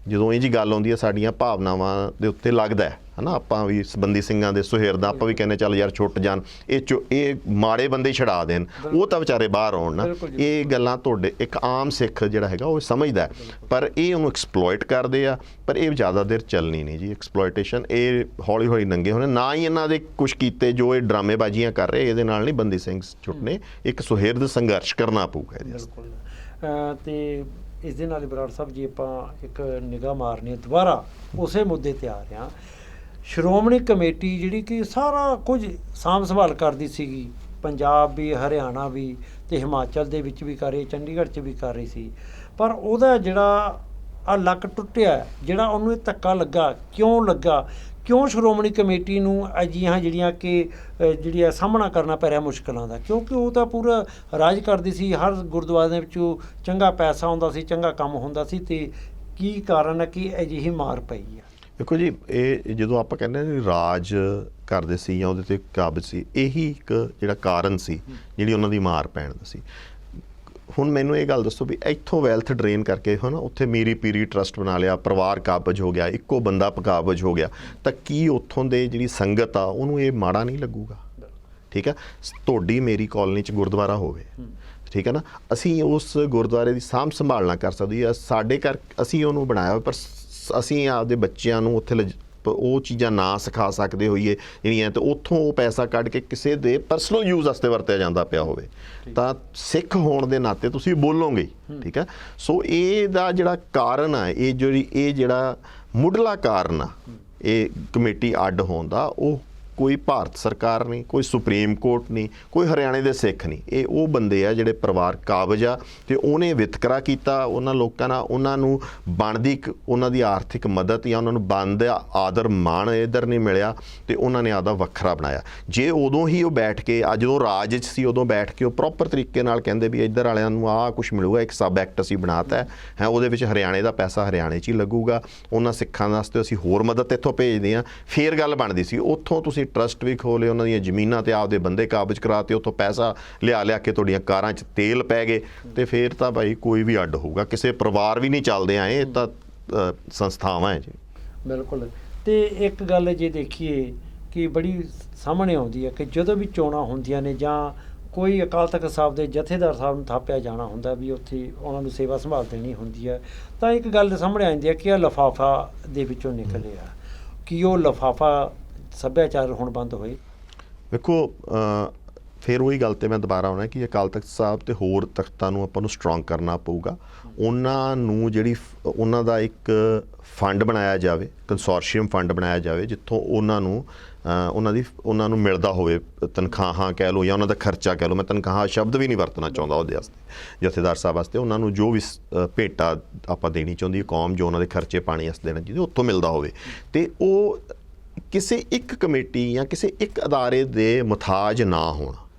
ਜਦੋਂ ਇਹ ਜੀ ਗੱਲ ਆਉਂਦੀ ਹੈ, ਸਾਡੀਆਂ ਭਾਵਨਾਵਾਂ ਦੇ ਉੱਤੇ ਲੱਗਦਾ ਹੈ ਨਾ। ਆਪਾਂ ਵੀ ਬੰਦੀ ਸਿੰਘਾਂ ਦੇ ਸੁਹਿਰਦ, ਆਪਾਂ ਵੀ ਕਹਿੰਦੇ ਚੱਲ ਯਾਰ ਛੁੱਟ ਜਾਣ, ਇਹ ਮਾੜੇ ਬੰਦੇ ਛਡਾ ਦੇਣ, ਉਹ ਤਾਂ ਵਿਚਾਰੇ ਬਾਹਰ ਆਉਣ ਨਾ। ਇਹ ਗੱਲਾਂ ਤੁਹਾਡੇ ਇੱਕ ਆਮ ਸਿੱਖ ਜਿਹੜਾ ਹੈਗਾ ਉਹ ਸਮਝਦਾ, ਪਰ ਇਹ ਉਹਨੂੰ ਐਕਸਪਲੋਇਟ ਕਰਦੇ ਆ। ਪਰ ਇਹ ਜ਼ਿਆਦਾ ਦੇਰ ਚੱਲਣੀ ਨਹੀਂ ਜੀ ਐਕਸਪਲੋਇਟੇਸ਼ਨ। ਇਹ ਹੌਲੀ ਹੌਲੀ ਨੰਗੇ ਹੋਣੇ, ਨਾ ਹੀ ਇਹਨਾਂ ਦੇ ਕੁਛ ਕੀਤੇ ਜੋ ਇਹ ਡਰਾਮੇਬਾਜ਼ੀਆਂ ਕਰ ਰਹੇ, ਇਹਦੇ ਨਾਲ ਨਹੀਂ ਬੰਦੀ ਸਿੰਘ ਛੁੱਟਣੇ। ਇੱਕ ਸੁਹਿਰਦ ਸੰਘਰਸ਼ ਕਰਨਾ ਪਊਗਾ ਇਹਦੇ ਵਾਸਤੇ। ਤੇ ਇਸ ਦੇ ਨਾਲ ਬਰਾੜ ਸਾਹਿਬ ਜੀ, ਆਪਾਂ ਇੱਕ ਨਿਗਾਹ ਮਾਰਨੀ ਹੈ ਦੁਬਾਰਾ ਉਸੇ ਮੁੱਦੇ 'ਤੇ ਆ ਰਹੇ ਹਾਂ। ਸ਼੍ਰੋਮਣੀ ਕਮੇਟੀ ਜਿਹੜੀ ਕਿ ਸਾਰਾ ਕੁਝ ਸਾਂਭ ਸੰਭਾਲ ਕਰਦੀ ਸੀਗੀ, ਪੰਜਾਬ ਵੀ, ਹਰਿਆਣਾ ਵੀ ਅਤੇ ਹਿਮਾਚਲ ਦੇ ਵਿੱਚ ਵੀ ਕਰ ਰਹੀ, ਚੰਡੀਗੜ੍ਹ 'ਚ ਵੀ ਕਰ ਰਹੀ ਸੀ, ਪਰ ਉਹਦਾ ਜਿਹੜਾ ਲੱਕ ਟੁੱਟਿਆ, ਜਿਹੜਾ ਉਹਨੂੰ ਇਹ ਧੱਕਾ ਲੱਗਾ, ਕਿਉਂ ਲੱਗਾ? ਕਿਉਂ ਸ਼੍ਰੋਮਣੀ ਕਮੇਟੀ ਨੂੰ ਅਜਿਹੀਆਂ ਜਿਹੜੀਆਂ ਸਾਹਮਣਾ ਕਰਨਾ ਪੈ ਰਿਹਾ ਮੁਸ਼ਕਲਾਂ ਦਾ? ਕਿਉਂਕਿ ਉਹ ਤਾਂ ਪੂਰਾ ਰਾਜ ਕਰਦੀ ਸੀ, ਹਰ ਗੁਰਦੁਆਰੇ ਦੇ ਵਿੱਚੋਂ ਚੰਗਾ ਪੈਸਾ ਆਉਂਦਾ ਸੀ, ਚੰਗਾ ਕੰਮ ਹੁੰਦਾ ਸੀ। ਅਤੇ ਕੀ ਕਾਰਨ ਹੈ ਕਿ ਅਜਿਹੀ ਮਾਰ ਪਈ ਆ? ਦੇਖੋ ਜੀ, ਇਹ ਜਦੋਂ ਆਪਾਂ ਕਹਿੰਦੇ ਹਾਂ ਰਾਜ ਕਰਦੇ ਸੀ ਜਾਂ ਉਹਦੇ 'ਤੇ ਕਾਬਜ਼ ਸੀ, ਇਹੀ ਇੱਕ ਜਿਹੜਾ ਕਾਰਨ ਸੀ ਜਿਹੜੀ ਉਹਨਾਂ ਦੀ ਮਾਰ ਪੈਣ ਦਾ ਸੀ। ਹੁਣ ਮੈਨੂੰ ਇਹ ਗੱਲ ਦੱਸੋ ਵੀ ਇੱਥੋਂ ਵੈਲਥ ਡਰੇਨ ਕਰਕੇ ਹੈ ਨਾ, ਉੱਥੇ ਮੀਰੀ ਪੀਰੀ ਟਰਸਟ ਬਣਾ ਲਿਆ, ਪਰਿਵਾਰ ਕਾਬਜ਼ ਹੋ ਗਿਆ, ਇੱਕੋ ਬੰਦਾ ਕਾਬਜ਼ ਹੋ ਗਿਆ, ਤਾਂ ਕੀ ਉੱਥੋਂ ਦੇ ਜਿਹੜੀ ਸੰਗਤ ਆ ਉਹਨੂੰ ਇਹ ਮਾੜਾ ਨਹੀਂ ਲੱਗੂਗਾ? ਠੀਕ ਹੈ, ਤੁਹਾਡੀ ਮੇਰੀ ਕਾਲਨੀ 'ਚ ਗੁਰਦੁਆਰਾ ਹੋਵੇ, ਠੀਕ ਹੈ ਨਾ। ਅਸੀਂ ਉਸ ਗੁਰਦੁਆਰੇ ਦੀ ਸਾਂਭ ਸੰਭਾਲ ਨਾ ਕਰ ਸਕਦੇ, ਸਾਡੇ ਘਰ ਅਸੀਂ ਉਹਨੂੰ ਬਣਾਇਆ, ਪਰ ਅਸੀਂ ਆਪਦੇ ਬੱਚਿਆਂ ਨੂੰ ਉੱਥੇ ਉਹ ਚੀਜ਼ਾਂ ਨਾ ਸਿਖਾ ਸਕਦੇ ਹੋਈਏ ਜਿਹੜੀਆਂ, ਤੇ ਉੱਥੋਂ ਉਹ ਪੈਸਾ ਕੱਢ ਕੇ ਕਿਸੇ ਦੇ ਪਰਸਨਲ ਯੂਜ਼ ਵਾਸਤੇ ਵਰਤਿਆ ਜਾਂਦਾ ਪਿਆ ਹੋਵੇ, ਤਾਂ ਸਿੱਖ ਹੋਣ ਦੇ ਨਾਤੇ ਤੁਸੀਂ ਬੋਲੋਗੇ, ਠੀਕ ਹੈ। ਸੋ ਇਹਦਾ ਜਿਹੜਾ ਕਾਰਨ ਆ, ਇਹ ਜਿਹੜਾ ਮੁੱਢਲਾ ਕਾਰਨ ਆ ਇਹ ਕਮੇਟੀ ਅੱਡ ਹੋਣ ਦਾ, ਉਹ ਕੋਈ ਭਾਰਤ ਸਰਕਾਰ ਨਹੀਂ, ਕੋਈ ਸੁਪਰੀਮ ਕੋਰਟ ਨਹੀਂ, ਕੋਈ ਹਰਿਆਣੇ ਦੇ ਸਿੱਖ ਨਹੀਂ। ਇਹ ਉਹ ਬੰਦੇ ਆ ਜਿਹੜੇ ਪਰਿਵਾਰ ਕਾਬਜ ਆ, ਤੇ ਉਹਨੇ ਵਿਤਕਰਾ ਕੀਤਾ ਉਹਨਾਂ ਲੋਕਾਂ ਨਾਲ, ਉਹਨਾਂ ਨੂੰ ਬਣਦੀ ਉਹਨਾਂ ਦੀ ਆਰਥਿਕ ਮਦਦ ਜਾਂ ਉਹਨਾਂ ਨੂੰ ਬਣਦਾ ਆਦਰ ਮਾਣ ਇੱਧਰ ਨਹੀਂ ਮਿਲਿਆ, ਤੇ ਉਹਨਾਂ ਨੇ ਆਪਦਾ ਵੱਖਰਾ ਬਣਾਇਆ। ਜੇ ਉਦੋਂ ਹੀ ਉਹ ਬੈਠ ਕੇ, ਜਦੋਂ ਰਾਜ 'ਚ ਸੀ ਉਦੋਂ ਬੈਠ ਕੇ ਉਹ ਪ੍ਰੋਪਰ ਤਰੀਕੇ ਨਾਲ ਕਹਿੰਦੇ ਵੀ ਇੱਧਰ ਵਾਲਿਆਂ ਨੂੰ ਆਹ ਕੁਛ ਮਿਲੂਗਾ, ਇੱਕ ਸਬ ਐਕਟ ਅਸੀਂ ਬਣਾਤਾ ਹੈ, ਉਹਦੇ ਵਿੱਚ ਹਰਿਆਣੇ ਦਾ ਪੈਸਾ ਹਰਿਆਣੇ 'ਚ ਹੀ ਲੱਗੂਗਾ, ਉਹਨਾਂ ਸਿੱਖਾਂ ਵਾਸਤੇ ਅਸੀਂ ਹੋਰ ਮਦਦ ਇੱਥੋਂ ਭੇਜਦੇ ਹਾਂ, ਫੇਰ ਗੱਲ ਬਣਦੀ ਸੀ। ਉੱਥੋਂ ਤੁਸੀਂ ਟਰਸਟ ਵੀ ਖੋਲੇ, ਉਹਨਾਂ ਦੀਆਂ ਜ਼ਮੀਨਾਂ ਤੇ ਆਪਦੇ ਬੰਦੇ ਕਾਬਜ ਕਰਾਤੇ, ਉੱਥੋਂ ਪੈਸਾ ਲਿਆ ਕੇ ਤੁਹਾਡੀਆਂ ਕਾਰਾਂ 'ਚ ਤੇਲ ਪੈ ਗਏ, ਤੇ ਫੇਰ ਤਾਂ ਭਾਈ ਕੋਈ ਵੀ ਅੱਡ ਹੋਊਗਾ, ਕਿਸੇ ਪਰਿਵਾਰ ਵੀ ਨਹੀਂ ਚੱਲਦੇ ਆਏ, ਇਹ ਤਾਂ ਸੰਸਥਾਵਾਂ ਹੈ ਜੀ। ਬਿਲਕੁਲ। ਤੇ ਇੱਕ ਗੱਲ ਜੇ ਦੇਖੀਏ ਕਿ ਬੜੀ ਸਾਹਮਣੇ ਆਉਂਦੀ ਹੈ ਕਿ ਜਦੋਂ ਵੀ ਚੋਣਾਂ ਹੁੰਦੀਆਂ ਨੇ ਜਾਂ ਕੋਈ ਅਕਾਲ ਤਖਤ ਸਾਹਿਬ ਦੇ ਜਥੇਦਾਰ ਸਾਹਿਬ ਨੂੰ ਥਾਪਿਆ ਜਾਣਾ ਹੁੰਦਾ ਵੀ ਉੱਥੇ ਉਹਨਾਂ ਨੂੰ ਸੇਵਾ ਸੰਭਾਲ ਦੇਣੀ ਹੁੰਦੀ ਹੈ, ਤਾਂ ਇੱਕ ਗੱਲ ਸਾਹਮਣੇ ਆਉਂਦੀ ਹੈ ਕਿ ਇਹ ਲਿਫਾਫਾ ਦੇ ਵਿੱਚੋਂ ਨਿਕਲਿਆ, ਕਿ ਉਹ ਲਿਫਾਫਾ ਸੱਭਿਆਚਾਰ ਹੁਣ ਬੰਦ ਹੋਏ। ਵੇਖੋ ਫਿਰ ਉਹੀ ਗੱਲ 'ਤੇ ਮੈਂ ਦੁਬਾਰਾ ਆਉਣਾ ਕਿ ਅਕਾਲ ਤਖਤ ਸਾਹਿਬ ਤੇ ਹੋਰ ਤਖਤਾਂ ਨੂੰ ਆਪਾਂ ਨੂੰ ਸਟਰੋਂਗ ਕਰਨਾ ਪਊਗਾ। ਉਹਨਾਂ ਨੂੰ ਜਿਹੜੀ ਉਹਨਾਂ ਦਾ ਇੱਕ ਫੰਡ ਬਣਾਇਆ ਜਾਵੇ, ਕੰਸੋਰਸ਼ੀਅਮ ਫੰਡ ਬਣਾਇਆ ਜਾਵੇ, ਜਿੱਥੋਂ ਉਹਨਾਂ ਨੂੰ ਮਿਲਦਾ ਹੋਵੇ ਤਨਖਾਹਾਂ ਕਹਿ ਲਓ, ਜਾਂ ਉਹਨਾਂ ਦਾ ਖਰਚਾ ਕਹਿ ਲਓ। ਮੈਂ ਤਨਖਾਹ ਸ਼ਬਦ ਵੀ ਨਹੀਂ ਵਰਤਣਾ ਚਾਹੁੰਦਾ ਉਹਦੇ ਵਾਸਤੇ, ਜਥੇਦਾਰ ਸਾਹਿਬ ਵਾਸਤੇ। ਉਹਨਾਂ ਨੂੰ ਜੋ ਵੀ ਭੇਟਾ ਆਪਾਂ ਦੇਣੀ ਚਾਹੁੰਦੀ ਕੌਮ, ਜੋ ਉਹਨਾਂ ਦੇ ਖਰਚੇ ਪਾਣੀ ਵਾਸਤੇ ਦੇਣਾ ਚਾਹੀਦੇ, ਉੱਥੋਂ ਮਿਲਦਾ ਹੋਵੇ, ਤੇ ਉਹ ਕਿਸੇ ਇੱਕ ਕਮੇਟੀ ਜਾਂ ਕਿਸੇ ਇੱਕ ਅਦਾਰੇ ਦੇ ਮੁਤਾਜ ਨਾ ਹੋਣ।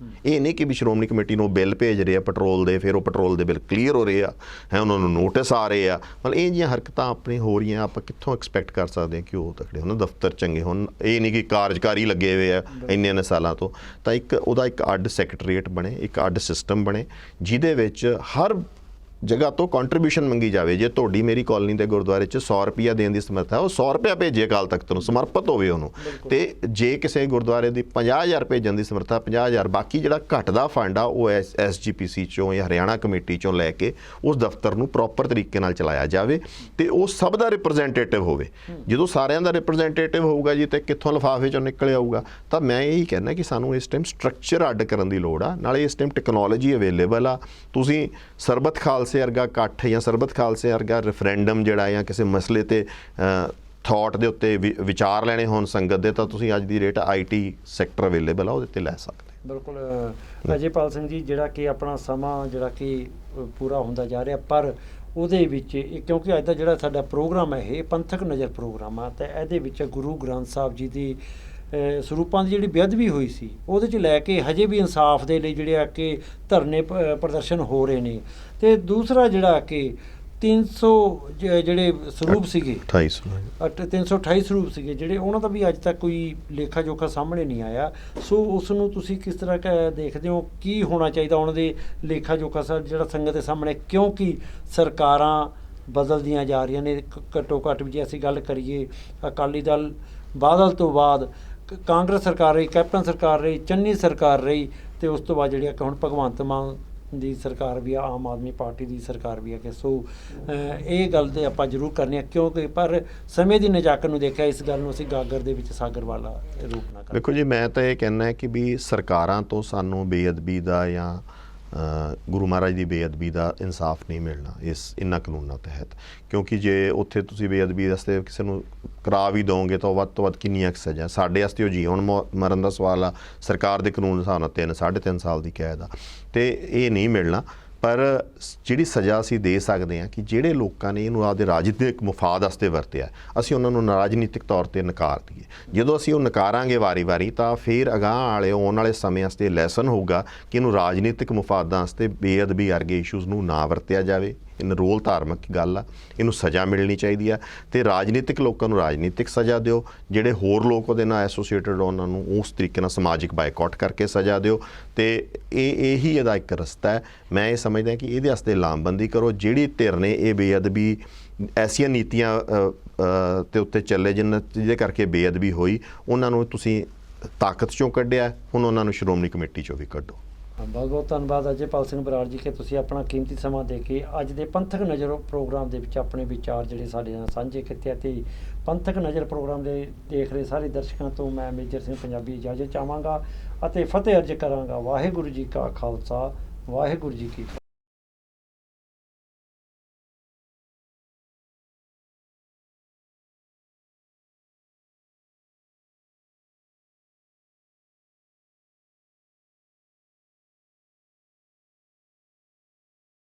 ਇਹ ਨਹੀਂ ਕਿ ਵੀ ਸ਼੍ਰੋਮਣੀ ਕਮੇਟੀ ਨੂੰ ਬਿੱਲ ਭੇਜ ਰਹੇ ਆ ਪੈਟਰੋਲ ਦੇ, ਫਿਰ ਉਹ ਪੈਟਰੋਲ ਦੇ ਬਿੱਲ ਕਲੀਅਰ ਹੋ ਰਹੇ ਆ, ਉਹਨਾਂ ਨੂੰ ਨੋਟਿਸ ਆ ਰਹੇ ਆ, ਮਤਲਬ ਇਹ ਜਿਹੀਆਂ ਹਰਕਤਾਂ ਆਪਣੀ ਹੋ ਰਹੀਆਂ। ਆਪਾਂ ਕਿੱਥੋਂ ਐਕਸਪੈਕਟ ਕਰ ਸਕਦੇ ਹਾਂ ਕਿ ਉਹ ਤਕੜੇ ਹੋਣ, ਦਫ਼ਤਰ ਚੰਗੇ ਹੋਣ। ਇਹ ਨਹੀਂ ਕਿ ਕਾਰਜਕਾਰੀ ਲੱਗੇ ਹੋਏ ਆ ਇੰਨੇ ਸਾਲਾਂ ਤੋਂ। ਤਾਂ ਉਹਦਾ ਇੱਕ ਅੱਡ ਸੈਕਟਰੀਏਟ ਬਣੇ, ਇੱਕ ਅੱਡ ਸਿਸਟਮ ਬਣੇ, ਜਿਹਦੇ ਵਿੱਚ ਹਰ ਜਗ੍ਹਾ ਤੋਂ ਕੰਟਰੀਬਿਊਸ਼ਨ ਮੰਗੀ ਜਾਵੇ। ਜੇ ਤੁਹਾਡੀ ਮੇਰੀ ਕਾਲੋਨੀ ਦੇ ਗੁਰਦੁਆਰੇ 'ਚ 100 ਰੁਪਈਆ ਦੇਣ ਦੀ ਸਮਰੱਥਾ, ਉਹ 100 ਰੁਪਇਆ ਭੇਜੇ ਅਕਾਲ ਤਖਤ ਨੂੰ, ਸਮਰਪਿਤ ਹੋਵੇ ਉਹਨੂੰ। ਤੇ ਜੇ ਕਿਸੇ ਗੁਰਦੁਆਰੇ ਦੀ 50,000 ਭੇਜਣ ਦੀ ਸਮਰੱਥਾ, 50,000, ਬਾਕੀ ਜਿਹੜਾ ਘਟਦਾ ਫੰਡ ਆ ਉਹ SGPC 'ਚੋਂ ਜਾਂ ਹਰਿਆਣਾ ਕਮੇਟੀ 'ਚੋਂ ਲੈ ਕੇ ਉਸ ਦਫ਼ਤਰ ਨੂੰ ਪ੍ਰੋਪਰ ਤਰੀਕੇ ਨਾਲ ਚਲਾਇਆ ਜਾਵੇ, ਤੇ ਉਹ ਸਭ ਦਾ ਰਿਪਰੈਜ਼ੈਂਟੇਟਿਵ ਹੋਵੇ। ਜਦੋਂ ਸਾਰਿਆਂ ਦਾ ਰਿਪਰੈਜ਼ੈਂਟੇਟਿਵ ਹੋਊਗਾ ਜੀ, ਤੇ ਕਿੱਥੋਂ ਲਿਫਾਫੇ 'ਚੋਂ ਨਿਕਲ ਆਊਗਾ। ਤਾਂ ਮੈਂ ਇਹੀ ਕਹਿੰਦਾ ਕਿ ਸਾਨੂੰ ਇਸ ਟਾਈਮ ਸਟਰਕਚਰ ਅੱਡ ਕਰਨ ਦੀ ਲੋੜ ਆ। ਨਾਲੇ ਇਸ ਟਾਈਮ ਟੈਕਨੋਲੋਜੀ ਅਵੇਲੇਬਲ ਆ। ਤੁਸੀਂ ਸਰਬਤ ਖਾਲਸੇ ਵਰਗਾ ਇਕੱਠ ਜਾਂ ਸਰਬਤ ਖਾਲਸੇ ਵਰਗਾ ਰੈਫਰੈਂਡਮ ਜਿਹੜਾ ਜਾਂ ਕਿਸੇ ਮਸਲੇ ਤੇ ਥਾਟ ਦੇ ਉੱਤੇ ਵਿਚਾਰ ਲੈਣੇ ਹੋਣ ਸੰਗਤ ਦੇ, ਤਾਂ ਤੁਸੀਂ ਅੱਜ ਦੀ ਡੇਟ IT ਸੈਕਟਰ ਅਵੇਲੇਬਲ ਆ, ਉਹਦੇ ਤੇ ਲੈ ਸਕਦੇ। ਬਿਲਕੁਲ। ਅਜੇਪਾਲ ਸਿੰਘ ਜੀ, ਜਿਹੜਾ ਕਿ ਆਪਣਾ ਸਮਾਂ ਜਿਹੜਾ ਕਿ ਪੂਰਾ ਹੁੰਦਾ ਜਾ ਰਿਹਾ, ਪਰ ਉਹਦੇ ਵਿੱਚ ਕਿਉਂਕਿ ਅੱਜ ਦਾ ਜਿਹੜਾ ਸਾਡਾ ਪ੍ਰੋਗਰਾਮ ਹੈ ਇਹ ਪੰਥਕ ਨਜ਼ਰ ਪ੍ਰੋਗਰਾਮ ਆ, ਅਤੇ ਇਹਦੇ ਵਿੱਚ ਗੁਰੂ ਗ੍ਰੰਥ ਸਾਹਿਬ ਜੀ ਦੀ ਸਰੂਪਾਂ ਦੀ ਜਿਹੜੀ ਬੇਅਦਬੀ ਹੋਈ ਸੀ ਉਹਦੇ 'ਚ ਲੈ ਕੇ ਹਜੇ ਵੀ ਇਨਸਾਫ ਦੇ ਲਈ ਜਿਹੜੇ ਆ ਕਿ ਧਰਨੇ ਪ੍ਰਦਰਸ਼ਨ ਹੋ ਰਹੇ ਨੇ। ਅਤੇ ਦੂਸਰਾ ਜਿਹੜਾ ਕਿ 300 ਜਿਹੜੇ ਸਰੂਪ ਸੀਗੇ, 328 ਸਰੂਪ ਸੀਗੇ ਜਿਹੜੇ, ਉਹਨਾਂ ਦਾ ਵੀ ਅੱਜ ਤੱਕ ਕੋਈ ਲੇਖਾ ਜੋਖਾ ਸਾਹਮਣੇ ਨਹੀਂ ਆਇਆ। ਸੋ ਉਸ ਨੂੰ ਤੁਸੀਂ ਕਿਸ ਤਰ੍ਹਾਂ ਦੇਖਦੇ ਹੋ? ਕੀ ਹੋਣਾ ਚਾਹੀਦਾ ਉਹਨਾਂ ਦੇ ਲੇਖਾ ਜੋਖਾ ਜਿਹੜਾ ਸੰਗਤ ਦੇ ਸਾਹਮਣੇ? ਕਿਉਂਕਿ ਸਰਕਾਰਾਂ ਬਦਲਦੀਆਂ ਜਾ ਰਹੀਆਂ ਨੇ। ਘੱਟੋ ਘੱਟ ਵੀ ਜੇ ਅਸੀਂ ਗੱਲ ਕਰੀਏ, ਅਕਾਲੀ ਦਲ ਬਾਦਲ ਤੋਂ ਬਾਅਦ ਕਾਂਗਰਸ ਸਰਕਾਰ ਰਹੀ, ਕੈਪਟਨ ਸਰਕਾਰ ਰਹੀ, ਚੰਨੀ ਸਰਕਾਰ ਰਹੀ, ਅਤੇ ਉਸ ਤੋਂ ਬਾਅਦ ਜਿਹੜੀ ਕਿ ਹੁਣ ਭਗਵੰਤ ਮਾਨ ਦੀ ਸਰਕਾਰ ਵੀ ਆ, ਆਮ ਆਦਮੀ ਪਾਰਟੀ ਦੀ ਸਰਕਾਰ ਵੀ ਹੈ। ਕਿ ਸੋ ਇਹ ਗੱਲ ਤੇ ਆਪਾਂ ਜ਼ਰੂਰ ਕਰਨੀ ਆ, ਕਿਉਂਕਿ ਪਰ ਸਮੇਂ ਦੀ ਨਜ਼ਾਕਤ ਨੂੰ ਦੇਖਿਆ ਇਸ ਗੱਲ ਨੂੰ ਅਸੀਂ ਗਾਗਰ ਦੇ ਵਿੱਚ ਸਾਗਰ ਵਾਲਾ ਰੂਪ ਨਾ ਕਰ। ਦੇਖੋ ਜੀ, ਮੈਂ ਤਾਂ ਇਹ ਕਹਿਣਾ ਕਿ ਵੀ ਸਰਕਾਰਾਂ ਤੋਂ ਸਾਨੂੰ ਬੇਅਦਬੀ ਦਾ ਜਾਂ ਗੁਰੂ ਮਹਾਰਾਜ ਦੀ ਬੇਅਦਬੀ ਦਾ ਇਨਸਾਫ ਨਹੀਂ ਮਿਲਣਾ ਇਹਨਾਂ ਕਾਨੂੰਨਾਂ ਤਹਿਤ। ਕਿਉਂਕਿ ਜੇ ਉੱਥੇ ਤੁਸੀਂ ਬੇਅਦਬੀ ਵਾਸਤੇ ਕਿਸੇ ਨੂੰ ਕਰਾ ਵੀ ਦੋਗੇ ਤਾਂ ਵੱਧ ਤੋਂ ਵੱਧ ਕਿੰਨੀਆਂ ਸਜ਼ਾ? ਸਾਡੇ ਵਾਸਤੇ ਉਹ ਜੀਉਣ ਮਰਨ ਦਾ ਸਵਾਲ ਆ। ਸਰਕਾਰ ਦੇ ਕਾਨੂੰਨ ਹਿਸਾਬ ਨਾਲ 3-3.5 ਸਾਲ ਦੀ ਕੈਦ ਆ, ਤੇ ਇਹ ਨਹੀਂ ਮਿਲਣਾ। ਪਰ ਜਿਹੜੀ ਸਜ਼ਾ ਅਸੀਂ ਦੇ ਸਕਦੇ ਹਾਂ ਕਿ ਜਿਹੜੇ ਲੋਕਾਂ ਨੇ ਇਹਨੂੰ ਆਪਦੇ ਰਾਜਨੀਤਿਕ ਮੁਫਾਦ ਵਾਸਤੇ ਵਰਤਿਆ, ਅਸੀਂ ਉਹਨਾਂ ਨੂੰ ਰਾਜਨੀਤਿਕ ਤੌਰ 'ਤੇ ਨਕਾਰ ਦਈਏ। ਜਦੋਂ ਅਸੀਂ ਉਹ ਨਕਾਰਾਂਗੇ ਵਾਰੀ-ਵਾਰੀ, ਤਾਂ ਫਿਰ ਅਗਾਂਹ ਵਾਲੇ ਆਉਣ ਵਾਲੇ ਸਮੇਂ ਵਾਸਤੇ ਲੈਸਨ ਹੋਊਗਾ ਕਿ ਇਹਨੂੰ ਰਾਜਨੀਤਿਕ ਮੁਫਾਦਾਂ ਵਾਸਤੇ ਬੇਅਦਬੀ ਵਰਗੇ ਇਸ਼ੂਜ਼ ਨੂੰ ਨਾ ਵਰਤਿਆ ਜਾਵੇ। ਨਿਰੋਲ ਧਾਰਮਿਕ ਗੱਲ ਆ, ਇਹਨੂੰ ਸਜ਼ਾ ਮਿਲਣੀ ਚਾਹੀਦੀ ਆ, ਤੇ ਰਾਜਨੀਤਿਕ ਲੋਕਾਂ ਨੂੰ ਰਾਜਨੀਤਿਕ ਸਜ਼ਾ ਦਿਓ। ਜਿਹੜੇ ਹੋਰ ਲੋਕ ਉਹਦੇ ਨਾਲ ਐਸੋਸੀਏਟਡ ਉਹਨਾਂ ਨੂੰ ਉਸ ਤਰੀਕੇ ਨਾਲ ਸਮਾਜਿਕ ਬਾਈਕਾਟ ਕਰਕੇ ਸਜ਼ਾ ਦਿਓ। ਤੇ ਇਹੀ ਇਹਦਾ ਇੱਕ ਰਸਤਾ ਹੈ। ਮੈਂ ਇਹ ਸਮਝਦਾ ਕਿ ਇਹਦੇ ਵਾਸਤੇ ਲਾਮਬੰਦੀ ਕਰੋ। ਜਿਹੜੀ ਧਿਰ ਨੇ ਇਹ ਬੇਅਦਬੀ ਐਸੀਆਂ ਨੀਤੀਆਂ ਤੇ ਉੱਤੇ ਚੱਲੇ ਜਿਹਦੇ ਕਰਕੇ ਬੇਅਦਬੀ ਹੋਈ, ਉਹਨਾਂ ਨੂੰ ਤੁਸੀਂ ਤਾਕਤ 'ਚੋਂ ਕੱਢਿਆ, ਹੁਣ ਉਹਨਾਂ ਨੂੰ ਸ਼੍ਰੋਮਣੀ ਕਮੇਟੀ 'ਚੋਂ ਵੀ ਕੱਢੋ। ਬਹੁਤ ਬਹੁਤ ਧੰਨਵਾਦ ਅਜੇਪਾਲ ਸਿੰਘ ਬਰਾੜ ਜੀ ਕਿ ਤੁਸੀਂ ਆਪਣਾ ਕੀਮਤੀ ਸਮਾਂ ਦੇ ਕੇ ਅੱਜ ਦੇ ਪੰਥਕ ਨਜ਼ਰ ਪ੍ਰੋਗਰਾਮ ਦੇ ਵਿੱਚ ਆਪਣੇ ਵਿਚਾਰ ਜਿਹੜੇ ਸਾਡੇ ਨਾਲ ਸਾਂਝੇ ਕੀਤੇ ਅਤੇ ਪੰਥਕ ਨਜ਼ਰ ਪ੍ਰੋਗਰਾਮ ਦੇ ਦੇਖ ਰਹੇ ਸਾਰੇ ਦਰਸ਼ਕਾਂ ਤੋਂ ਮੈਂ ਮੇਜਰ ਸਿੰਘ ਪੰਜਾਬੀ ਇਜਾਜ਼ਤ ਚਾਹਾਂਗਾ ਅਤੇ ਫਤਿਹ ਅਰਜ਼ ਕਰਾਂਗਾ। ਵਾਹਿਗੁਰੂ ਜੀ ਕਾ ਖਾਲਸਾ, ਵਾਹਿਗੁਰੂ ਜੀ ਕੀ ਫਤਿਹ।